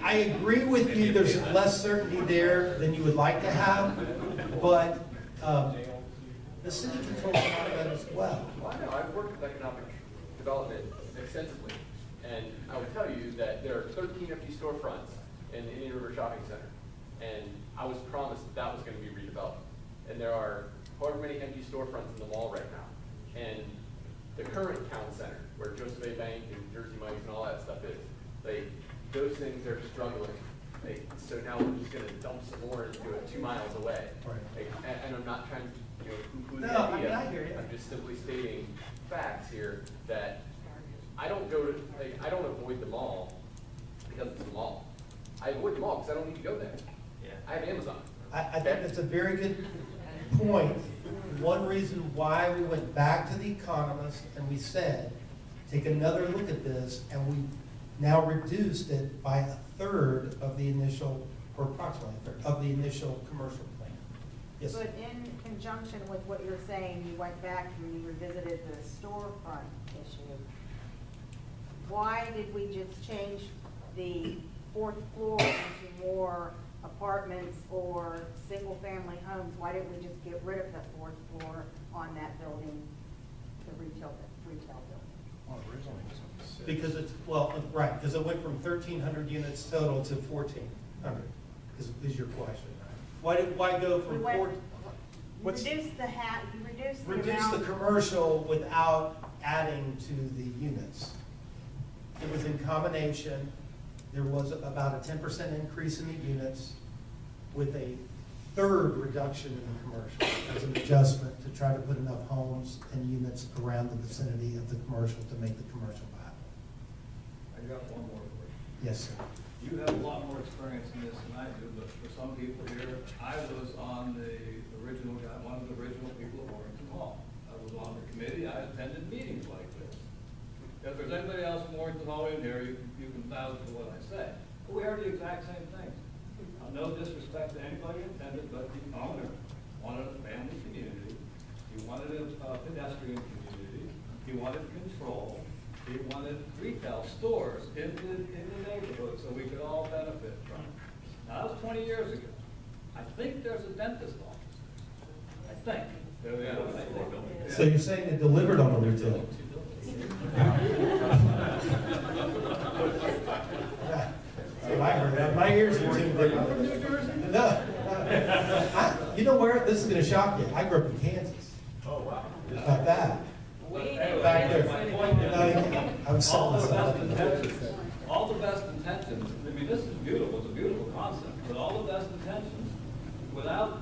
A: I agree with you. There's less certainty there than you would like to have, but the city controls a lot of that as well.
C: Well, I know. I've worked with economic development extensively, and I will tell you that there are 13 empty storefronts in the Indian River Shopping Center, and I was promised that was going to be redeveloped. And there are however many empty storefronts in the mall right now. And the current town center, where Joseph A. Bank and Jersey Mike's and all that stuff is, those things are struggling. So now we're just going to dump some more into it 2 miles away.
A: Right.
C: And I'm not trying to poo-poo the
A: No,
C: idea.
A: I hear you.
C: I'm just simply stating facts here that I don't go to, I don't avoid the mall because it's a mall. I avoid the mall because I don't need to go there.
J: Yeah.
C: I have Amazon.
A: I think that's a very good point. One reason why we went back to the economist and we said, take another look at this, and we now reduced it by a third of the initial, or approximately a third, of the initial commercial plan. Yes?
M: But in conjunction with what you're saying, you went back and you revisited the storefront issue. Why did we just change the 4th floor into more apartments or single-family homes? Why didn't we just get rid of the 4th floor on that building, the retail building?
L: Well, originally it was only 6.
A: Because it's, well, right, because it went from 1,300 units total to 1,400, is your question. Why go from
M: We went,
A: 4?
M: you reduced the
A: Reduce
M: amount.
A: the commercial without adding to the units. It was in combination. There was about a 10% increase in the units with a third reduction in the commercial as an adjustment to try to put enough homes and units around the vicinity of the commercial to make the commercial viable.
B: I got one more for you.
A: Yes, sir.
B: You have a lot more experience in this than I do, but for some people here, I was on the original guy, one of the original people of Warrington Hall. I was on the committee, I attended meetings like this. If there's anybody else from Warrington Hall in here, you can vouch for what I say. But we heard the exact same things. No disrespect to anybody intended, but the owner wanted a family community. He wanted a pedestrian community. He wanted control. He wanted retail stores in the neighborhood so we could all benefit from it. Now, that was 20 years ago. I think there's a dentist office. I think.
A: So you're saying they delivered on the retail? See, I heard that. My ears are tuned in. No. You know where? This is going to shock you. I grew up in Kansas.
D: Oh, wow.
A: About that. Back there. I'm
B: All the
A: selling
B: best
A: something.
B: intentions, all the best intentions, I mean, this is beautiful, it's a beautiful concept, but all the best intentions, without,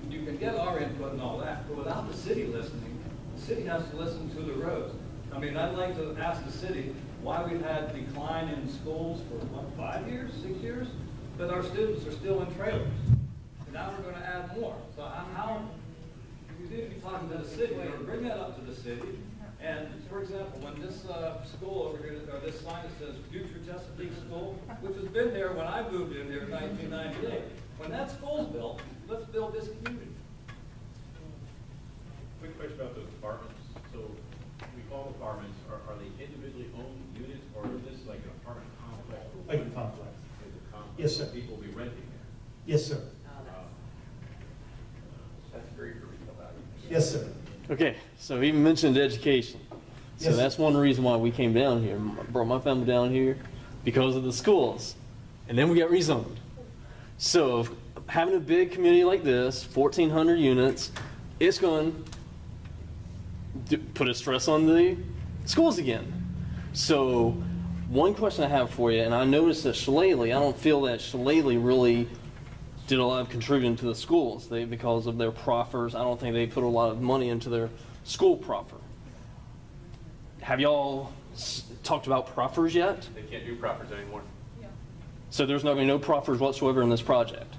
B: you can get our input and all that, but without the city listening, the city has to listen to the roads. I mean, I'd like to ask the city why we've had decline in schools for, what, 5 years, 6 years? But our students are still in trailers. And now we're gonna add more. So how, you need to be talking to the city, or bring that up to the city. And for example, when this school over here, or this sign that says Future Chesapeake School, which has been there when I moved in here in 1998, when that school's built, let's build this community.
D: Quick question about those apartments. So we call apartments, are they individually owned units, or is this like an apartment complex?
A: Like a complex.
D: Is it complex?
A: Yes, sir.
D: People will be renting there?
A: Yes, sir.
C: That's great for retail value.
A: Yes, sir.
N: Okay, so he mentioned education. So
A: Yes.
N: that's one reason why we came down here. Brought my family down here because of the schools. And then we got rezoned. So having a big community like this, 1,400 units, it's going to put a stress on the schools again. So one question I have for you, and I noticed that Shillelagh, I don't feel that Shillelagh really did a lot of contributing to the schools. Because of their proffers, I don't think they put a lot of money into their school proffer. Have y'all talked about proffers yet?
C: They can't do proffers anymore.
N: So there's not going to be no proffers whatsoever in this project?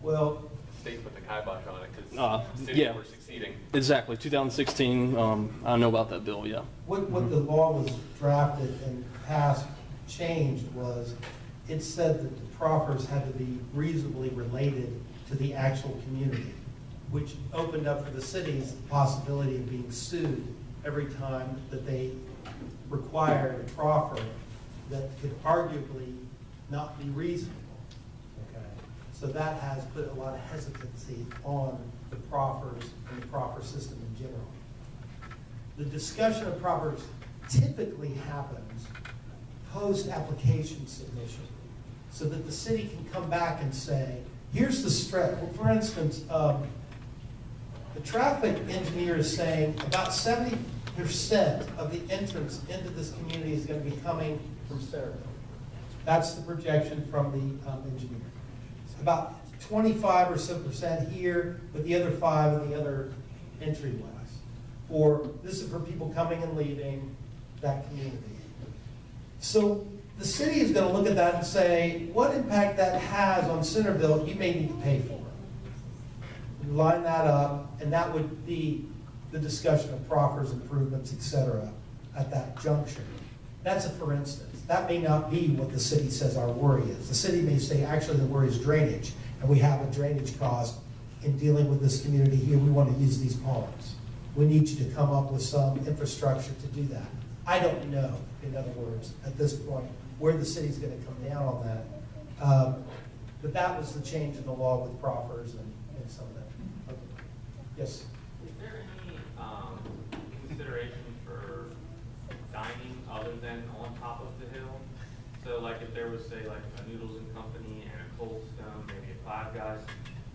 A: Well,
C: The state put the kibosh on it because the cities
N: yeah.
C: were succeeding.
N: Exactly, 2016, I know about that bill, yeah.
A: what the law was drafted and passed, changed was, it said that the proffers had to be reasonably related to the actual community, which opened up for the cities the possibility of being sued every time that they required a proffer that could arguably not be reasonable. Okay? So that has put a lot of hesitancy on the proffers and the proffer system in general. The discussion of proffers typically happens post-application submission, so that the city can come back and say, here's the stretch. Well, for instance, the traffic engineer is saying about 70% of the entrance into this community is going to be coming from Centerville. That's the projection from the engineer. About 25 or so percent here, with the other 5 in the other entryways. Or this is for people coming and leaving that community. So the city is going to look at that and say, what impact that has on Centerville, you may need to pay for it. We line that up, and that would be the discussion of proffers, improvements, et cetera, at that junction. That's a for instance. That may not be what the city says our worry is. The city may say, actually, the worry is drainage, and we have a drainage cost in dealing with this community here. We want to use these ponds. We need you to come up with some infrastructure to do that. I don't know, in other words, at this point, where the city's going to come down on that. But that was the change in the law with proffers and some of that. Okay. Yes?
J: Is there any consideration for dining other than on top of the hill? So like if there was, say, like a Noodles and Company and a Cold Stone, maybe a Five Guys,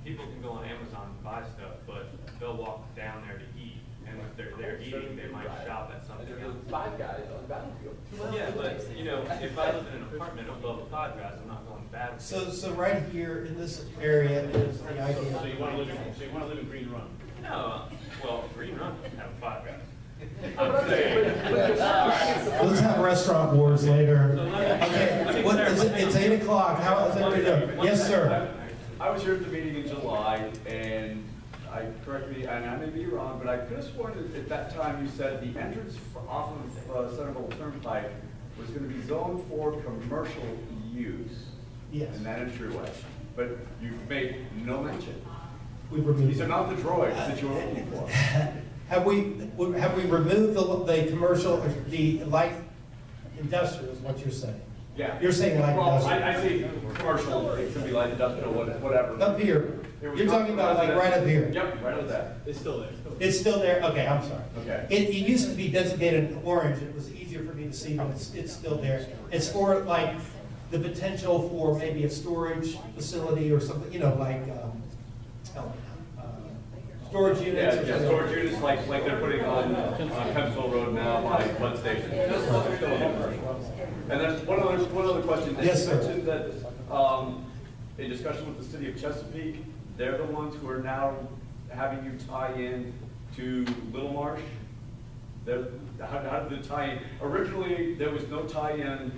J: people can go on Amazon and buy stuff, but they'll walk down there to eat. And if they're there eating, they might shop at something else.
C: Five Guys on the battlefield.
J: Yeah, but you know, if I live in an apartment above a Five Guys, I'm not going to Battlefield.
A: So right here in this area is the idea.
D: So you want to live in Green Run?
J: No, well, Green Run doesn't have a Five Guys.
D: I'm saying.
A: Let's have restaurant wars later. Okay, what is it? It's 8 o'clock. How is everybody doing? Yes, sir.
O: I was here at the meeting in July, and correct me, and I may be wrong, but I could have sworn that at that time you said the entrance off of Centerville Turnpike was going to be zoned for commercial use.
A: Yes.
O: In that entryway. But you've made no mention.
A: We've removed.
O: These are not the droids that you were looking for.
A: Have we removed the commercial, the light industrial is what you're saying.
O: Yeah.
A: You're saying light
O: Well,
A: industrial.
O: I see commercial, it could be light industrial, whatever.
A: Up here, you're talking about like right up here.
O: Yep, right up there.
D: It's still there.
A: It's still there? Okay, I'm sorry.
O: Okay.
A: It used to be designated in orange. It was easier for me to see, but it's still there. It's for like the potential for maybe a storage facility or something, you know, like storage units.
O: Yeah, storage units like they're putting on Centerville Road now by Bud Station. And then one other question.
A: Yes,
O: You
A: sir.
O: mentioned that in discussion with the city of Chesapeake, they're the ones who are now having you tie in to Little Marsh. How did the tie in? Originally, there was no tie-in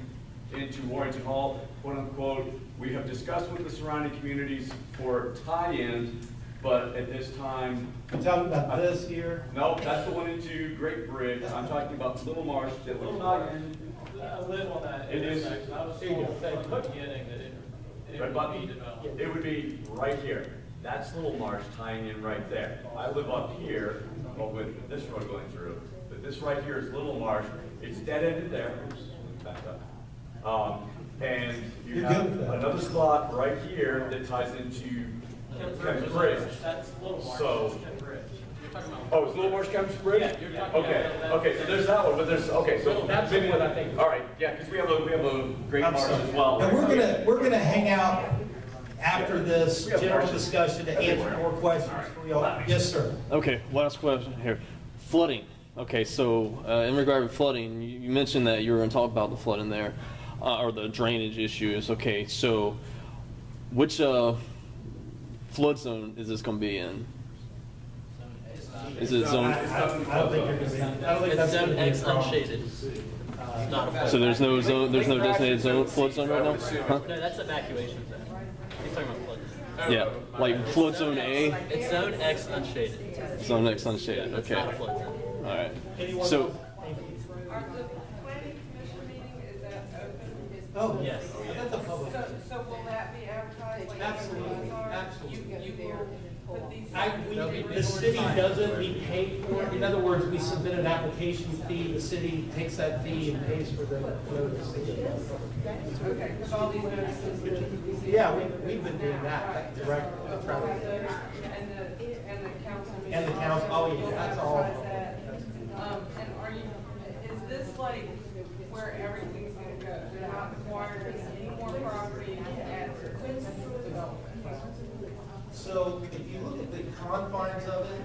O: into Warrington Hall, quote unquote. We have discussed with the surrounding communities for tie-ins, but at this time.
A: I'm talking about this here.
O: No, that's the one into Great Bridge. I'm talking about Little Marsh that will tie in.
G: I live on that
O: It is.
G: intersection. I was told from the beginning that it
O: Red
G: would
O: button?
G: be developed.
O: It would be right here. That's Little Marsh tying in right there. I live up here, well, with this road going through, but this right here is Little Marsh. It's dead-ended there. Oops, back up. And you have another spot right here that ties into Kemp's Bridge.
G: That's Little Marsh.
O: So,
G: Kemp Bridge. You're talking about.
O: oh, it's Little Marsh Kemp's Bridge?
G: Yeah, you're talking
O: Okay,
G: about.
O: okay, so there's that one, but there's, okay, so
G: That's
O: maybe,
G: what I think.
O: all right, yeah, because we have a Great
A: I'm
O: Marsh
A: sorry.
O: as well.
A: And we're gonna hang out after this
O: We have
A: general
O: marshes
A: discussion to answer
O: everywhere.
A: more questions for y'all. Yes, sir.
N: Okay, last question here. Flooding. Okay, so in regard to flooding, you mentioned that you were going to talk about the flooding there, or the drainage issues. Okay, so which flood zone is this going to be in? Is it zone?
A: I don't think you're gonna be. I don't think that's
G: It's
A: gonna
G: zone
A: be a
G: X
A: problem.
G: unshaded. It's not a flood.
N: So there's no zone. There's no designated zone, flood zone right now. Huh?
G: No, that's evacuation zone. He's talking about flood zone.
N: Yeah, like flood zone A,
G: It's zone X unshaded.
N: zone X unshaded.
G: That's
N: Okay,
G: not a flood zone.
N: all right.
A: Anyone
N: So.
A: else? Thank you.
E: Are the planning commission meeting, is that open?
A: Oh,
G: Yes.
A: That's a public.
E: So will that be advertised like
A: Absolutely,
E: everyone's are?
A: absolutely.
E: You will put these.
A: The city does it, we pay for it. In other words, we submit an application fee, the city takes that fee and pays for the notice.
E: Okay, because all these notices.
A: Yeah, we've been doing that directly.
E: And the council.
A: And the council, oh yeah, that's all.
E: And are you, is this like where everything's gonna go? They're not requiring any more property to add to this development?
A: So if you look at the confines of it,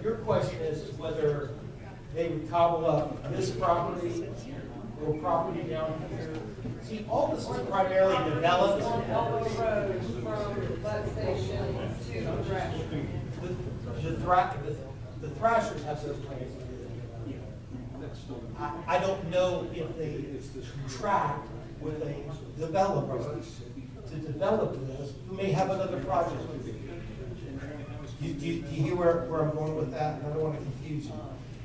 A: your question is whether they would cobble up this property or property down here. See, all this is primarily developed.
E: Elbow Road from Bud Station to Resurrection.
A: The Thrashers have those plans. I don't know if they contract with a developer to develop this, who may have another project. Do you hear where I'm going with that? I don't want to confuse you.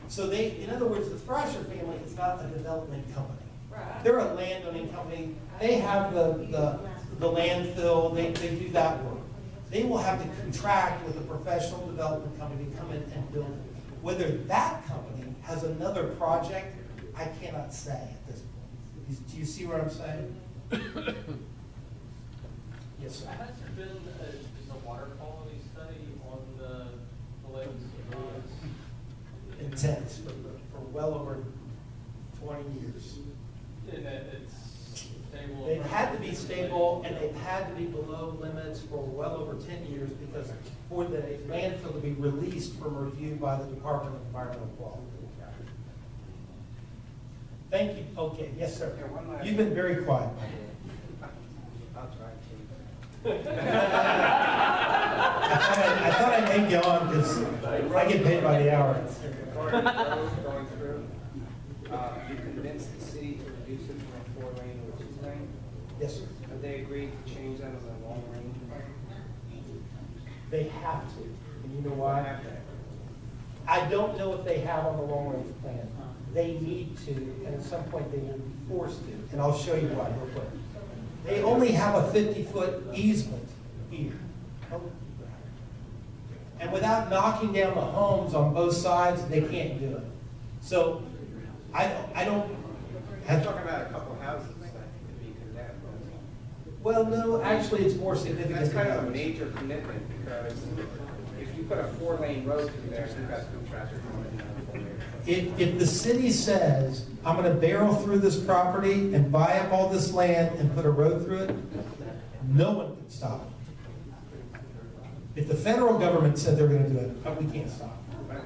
A: So in other words, the Thrasher family is not a development company.
E: Right.
A: They're a landowning company. They have the landfill, they do that work. They will have to contract with a professional development company to come in and build it. Whether that company has another project, I cannot say at this point. Do you see what I'm saying? Yes, sir.
G: Has there been a water quality study on the lakes?
A: Intense for well over 20 years.
G: And it's stable?
A: They've had to be stable and they've had to be below limits for well over 10 years because for the landfill to be released from review by the Department of Environmental Quality. Thank you. Okay, yes, sir. You've been very quiet. I thought I'd make you on because I get paid by the hour.
P: Going through, you convinced the city to reduce it from a 4-lane to a 2-lane?
A: Yes, sir.
P: Have they agreed to change that as a long range?
A: They have to. And you know why? I don't know if they have on the long range plan. They need to, and at some point they will be forced to. And I'll show you why real quick. They only have a 50-foot easement here. And without knocking down the homes on both sides, they can't do it. So I don't
P: You're
A: have.
P: talking about a couple houses that could be condemned.
A: Well, no, actually, it's more significant.
P: That's kind
A: than
P: of a
A: others.
P: major commitment, because if you put a 4-lane road through there, you've got through traffic coming down 4 lanes.
A: If the city says, I'm gonna barrel through this property and buy up all this land and put a road through it, no one can stop it. If the federal government said they're gonna do it, we can't stop it.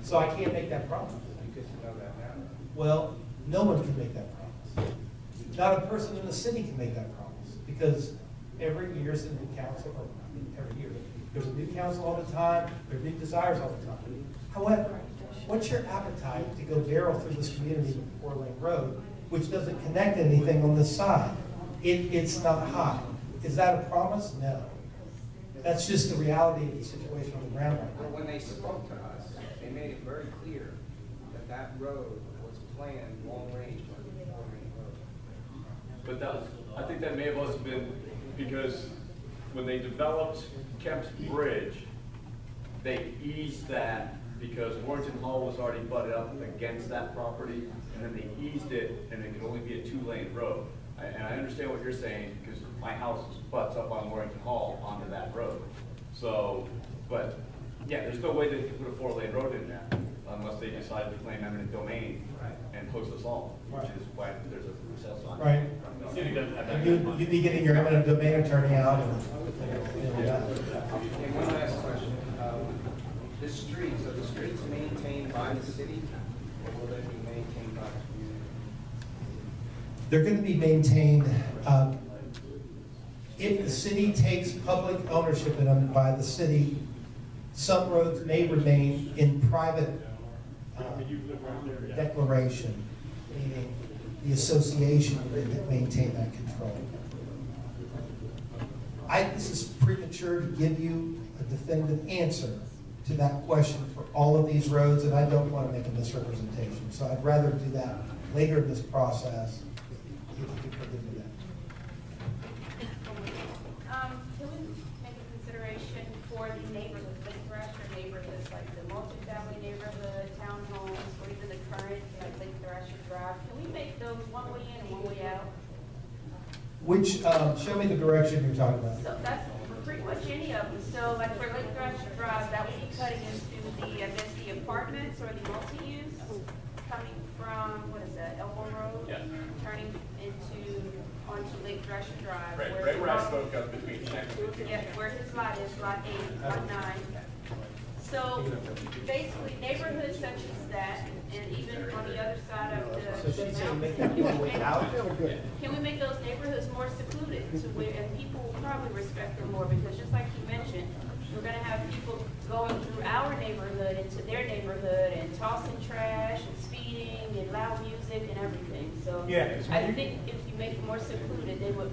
A: So I can't make that promise.
P: Because you know that now.
A: Well, no one can make that promise. Not a person in the city can make that promise, because every year is a new council, or not every year, there's a new council all the time, there are new desires all the time. However, what's your appetite to go barrel through this community with a 4-lane road, which doesn't connect anything on this side? It's not high. Is that a promise? No. That's just the reality of the situation on the ground right
P: But
A: now.
P: when they spoke to us, they made it very clear that that road was planned long range for a 4-lane road.
O: But that was, I think that may have also been because when they developed Kemp's Bridge, they eased that because Warrington Hall was already butted up against that property, and then they eased it, and it could only be a 2-lane road. And I understand what you're saying, because my house butts up on Warrington Hall onto that road. So, but, yeah, there's no way they could put a 4-lane road in there unless they decided to claim eminent domain and host us all, which is why there's a recess on.
A: Right.
J: The city doesn't have that.
A: You'd be getting your eminent domain attorney out. And
P: And one last question. This street, so the street's maintained by the city, or will they be maintained by the community?
A: They're going to be maintained, if the city takes public ownership of them by the city, some roads may remain in private declaration, meaning the association that maintain that control. This is premature to give you a definitive answer to that question for all of these roads, and I don't want to make a misrepresentation. So I'd rather do that later in this process, if you could forgive me that.
F: Can we make a consideration for the neighborhoods, the Thrasher neighborhoods, like the multifamily neighborhood, townhomes, or even the current, like Lake Thrasher Drive? Can we make those one way in and one way out?
A: Which, show me the direction you're talking about.
F: So that's pretty much any of them. So like for Lake Thrasher Drive, that would be cutting into the, I guess, the apartments or the multi-use, coming from, what is that, Elbow Road?
C: Yeah.
F: Turning onto Lake Thrasher Drive.
C: Right where I spoke of between
F: Yeah, where his lot is, lot 8, lot 9. So basically, neighborhoods such as that, and even on the other side of the.
A: So she's saying make that one way out?
F: Can we make those neighborhoods more secluded to where, and people will probably respect them more, because just like you mentioned, we're gonna have people going through our neighborhood into their neighborhood and tossing trash and speeding and loud music and everything, so.
L: Yeah, 'cause
F: I think if you make it more secluded, they would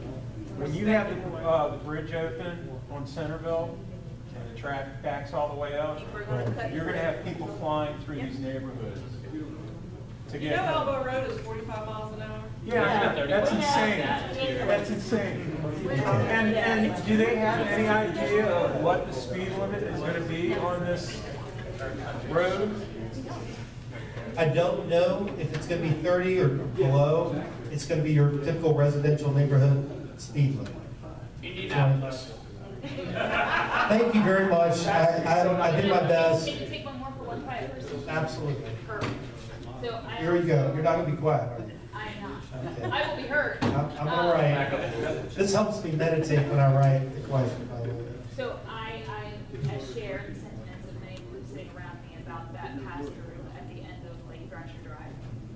L: When you have the bridge open on Centerville, and the traffic backs all the way up, you're gonna have people flying through these neighborhoods to
E: You
L: get.
E: know Elbow Road is 45 miles an hour?
L: Yeah, that's insane. That's insane. And do they have any idea of what the speed limit is gonna be on this road?
A: I don't know if it's going to be 30 or below. It's going to be your typical residential neighborhood speed limit.
J: Indianapolis.
A: Thank you very much. I did my best.
Q: Can you take one more for one quiet person?
A: Absolutely.
Q: Perfect. So
A: Here you go. You're not going to be quiet, are you?
Q: I am not.
A: Okay.
Q: I will be heard.
A: I'm going to write. This helps me meditate when I write the question, by the way.
Q: So I share the sentiments of many who sitting around me about that pass-through at the end of Lake Thrasher Drive.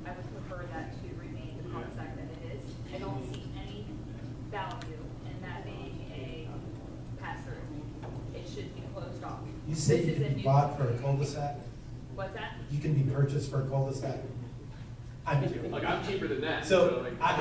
Q: I would prefer that to remain the cul-de-sac that it is. I don't see any value in that being a pass-through. It should be closed off.
A: You say
Q: This
A: you
Q: is a
A: can be
Q: new-
A: bought for a cul-de-sac?
Q: What's that?
A: You can be purchased for a cul-de-sac? I'm joking.
C: Like, I'm cheaper than that.
A: So,
C: like,
Q: I'm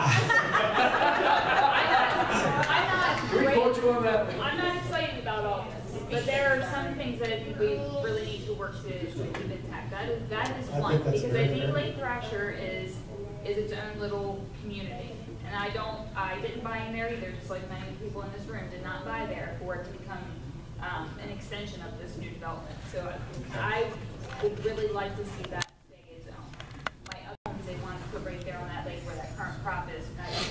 Q: not excited about all this, but there are some things that I think we really need to work to keep intact. That is
A: I
Q: one,
A: think that's
Q: because
A: very
Q: I think
A: fair.
Q: Lake Thrasher is its own little community. And I didn't buy in there either, just like many people in this room did not buy there for it to become an extension of this new development. So I would really like to see that stay its own. My crop is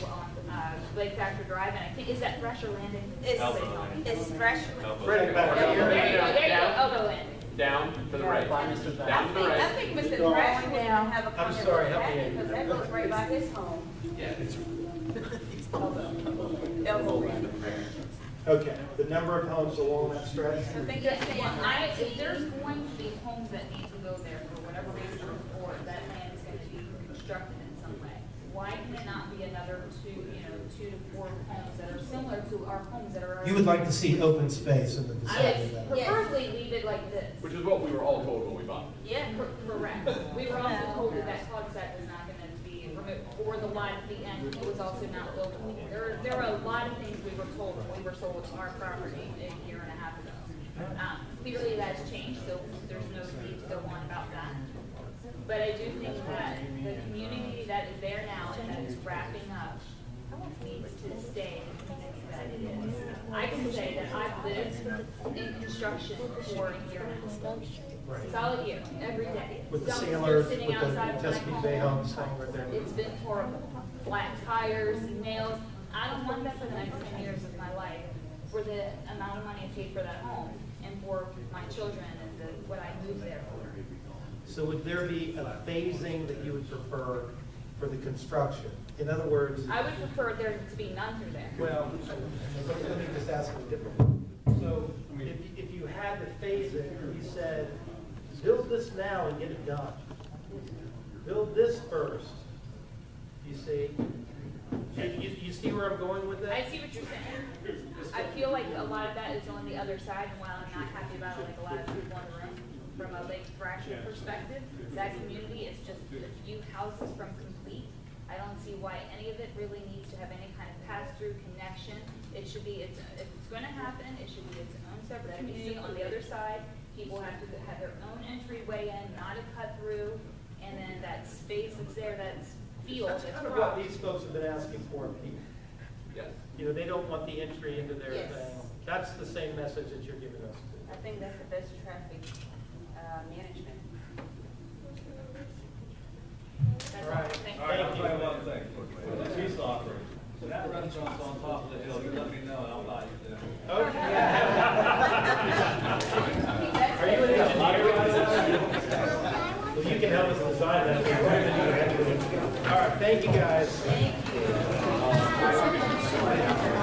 Q: on Lake Thrasher Drive, and I think, is that Thrasher Landing?
F: It's Thrasher.
Q: There you go, Elbow Landing.
C: Down to the right. Down to the right.
F: I think Mr. Thrasher would even have a
A: I'm
F: comment
A: sorry,
F: on
A: help
F: that,
A: me.
F: because that goes right by his home.
C: Yeah.
F: Elbow Landing.
A: Okay, the number of homes along that stretch?
F: I think
Q: Yes,
F: that's
Q: and if there's going to be homes that need to go there for whatever reason, or that land is going to be constructed in some way, why can it not be another 2 to 4 homes that are similar to our homes that are already?
A: You would like to see open space in the vicinity
Q: Yes,
A: of that?
Q: preferably leave it like this.
C: Which is what we were all told when we bought it.
Q: Yeah, correct. We were also told that that cul-de-sac was not going to be removed, or the lot at the end was also not buildable. There are a lot of things we were told when we were sold our property a year and a half ago. Clearly that's changed, so there's no need to go on about that. But I do think that the community that is there now and that is wrapping up needs to stay the community that it is. I can say that I've lived in construction for a year now.
A: Right.
Q: Solid year, every day.
A: With the
Q: Dumpsters
A: sailors,
Q: sitting
A: with the
Q: outside of my
A: Chesapeake Bay
Q: home.
A: homes staying right there.
Q: It's been horrible. Flat tires, nails. I don't want that for the next 10 years of my life, for the amount of money I paid for that home and for my children and what I moved there for.
A: So would there be a phasing that you would prefer for the construction? In other words,
Q: I would prefer there to be none through there.
A: well, let me just ask it differently. So if you had to phase it, you said, build this now and get it done. Build this first. You see? You see where I'm going with that?
Q: I see what you're saying. I feel like a lot of that is on the other side, and while I'm not happy about it, like a lot of people in the room, from a Lake Thrasher perspective, that community is just a few houses from complete. I don't see why any of it really needs to have any kind of pass-through connection. It should be, if it's going to happen, it should be its own separate community. On the other side, people have to have their own entryway in, not a cut-through, and then that space that's there, that's field,
A: That's
Q: that's
A: kind of what
Q: rock.
A: these folks have been asking for, Pete.
C: Yes.
A: You know, they don't want the entry into their
F: Yes.
A: thing. That's the same message that you're giving us.
F: I think that's the best traffic management.
Q: That's
A: All
Q: all.
A: right.
Q: Thank you.
B: All right, I'll try one thing. With the peace offering. So that restaurant's on top of the hill, you let me know and I'll buy you dinner.
A: Okay.
B: Are you an engineer?
A: Well, you can help us design that. All right, thank you guys.
F: Thank you.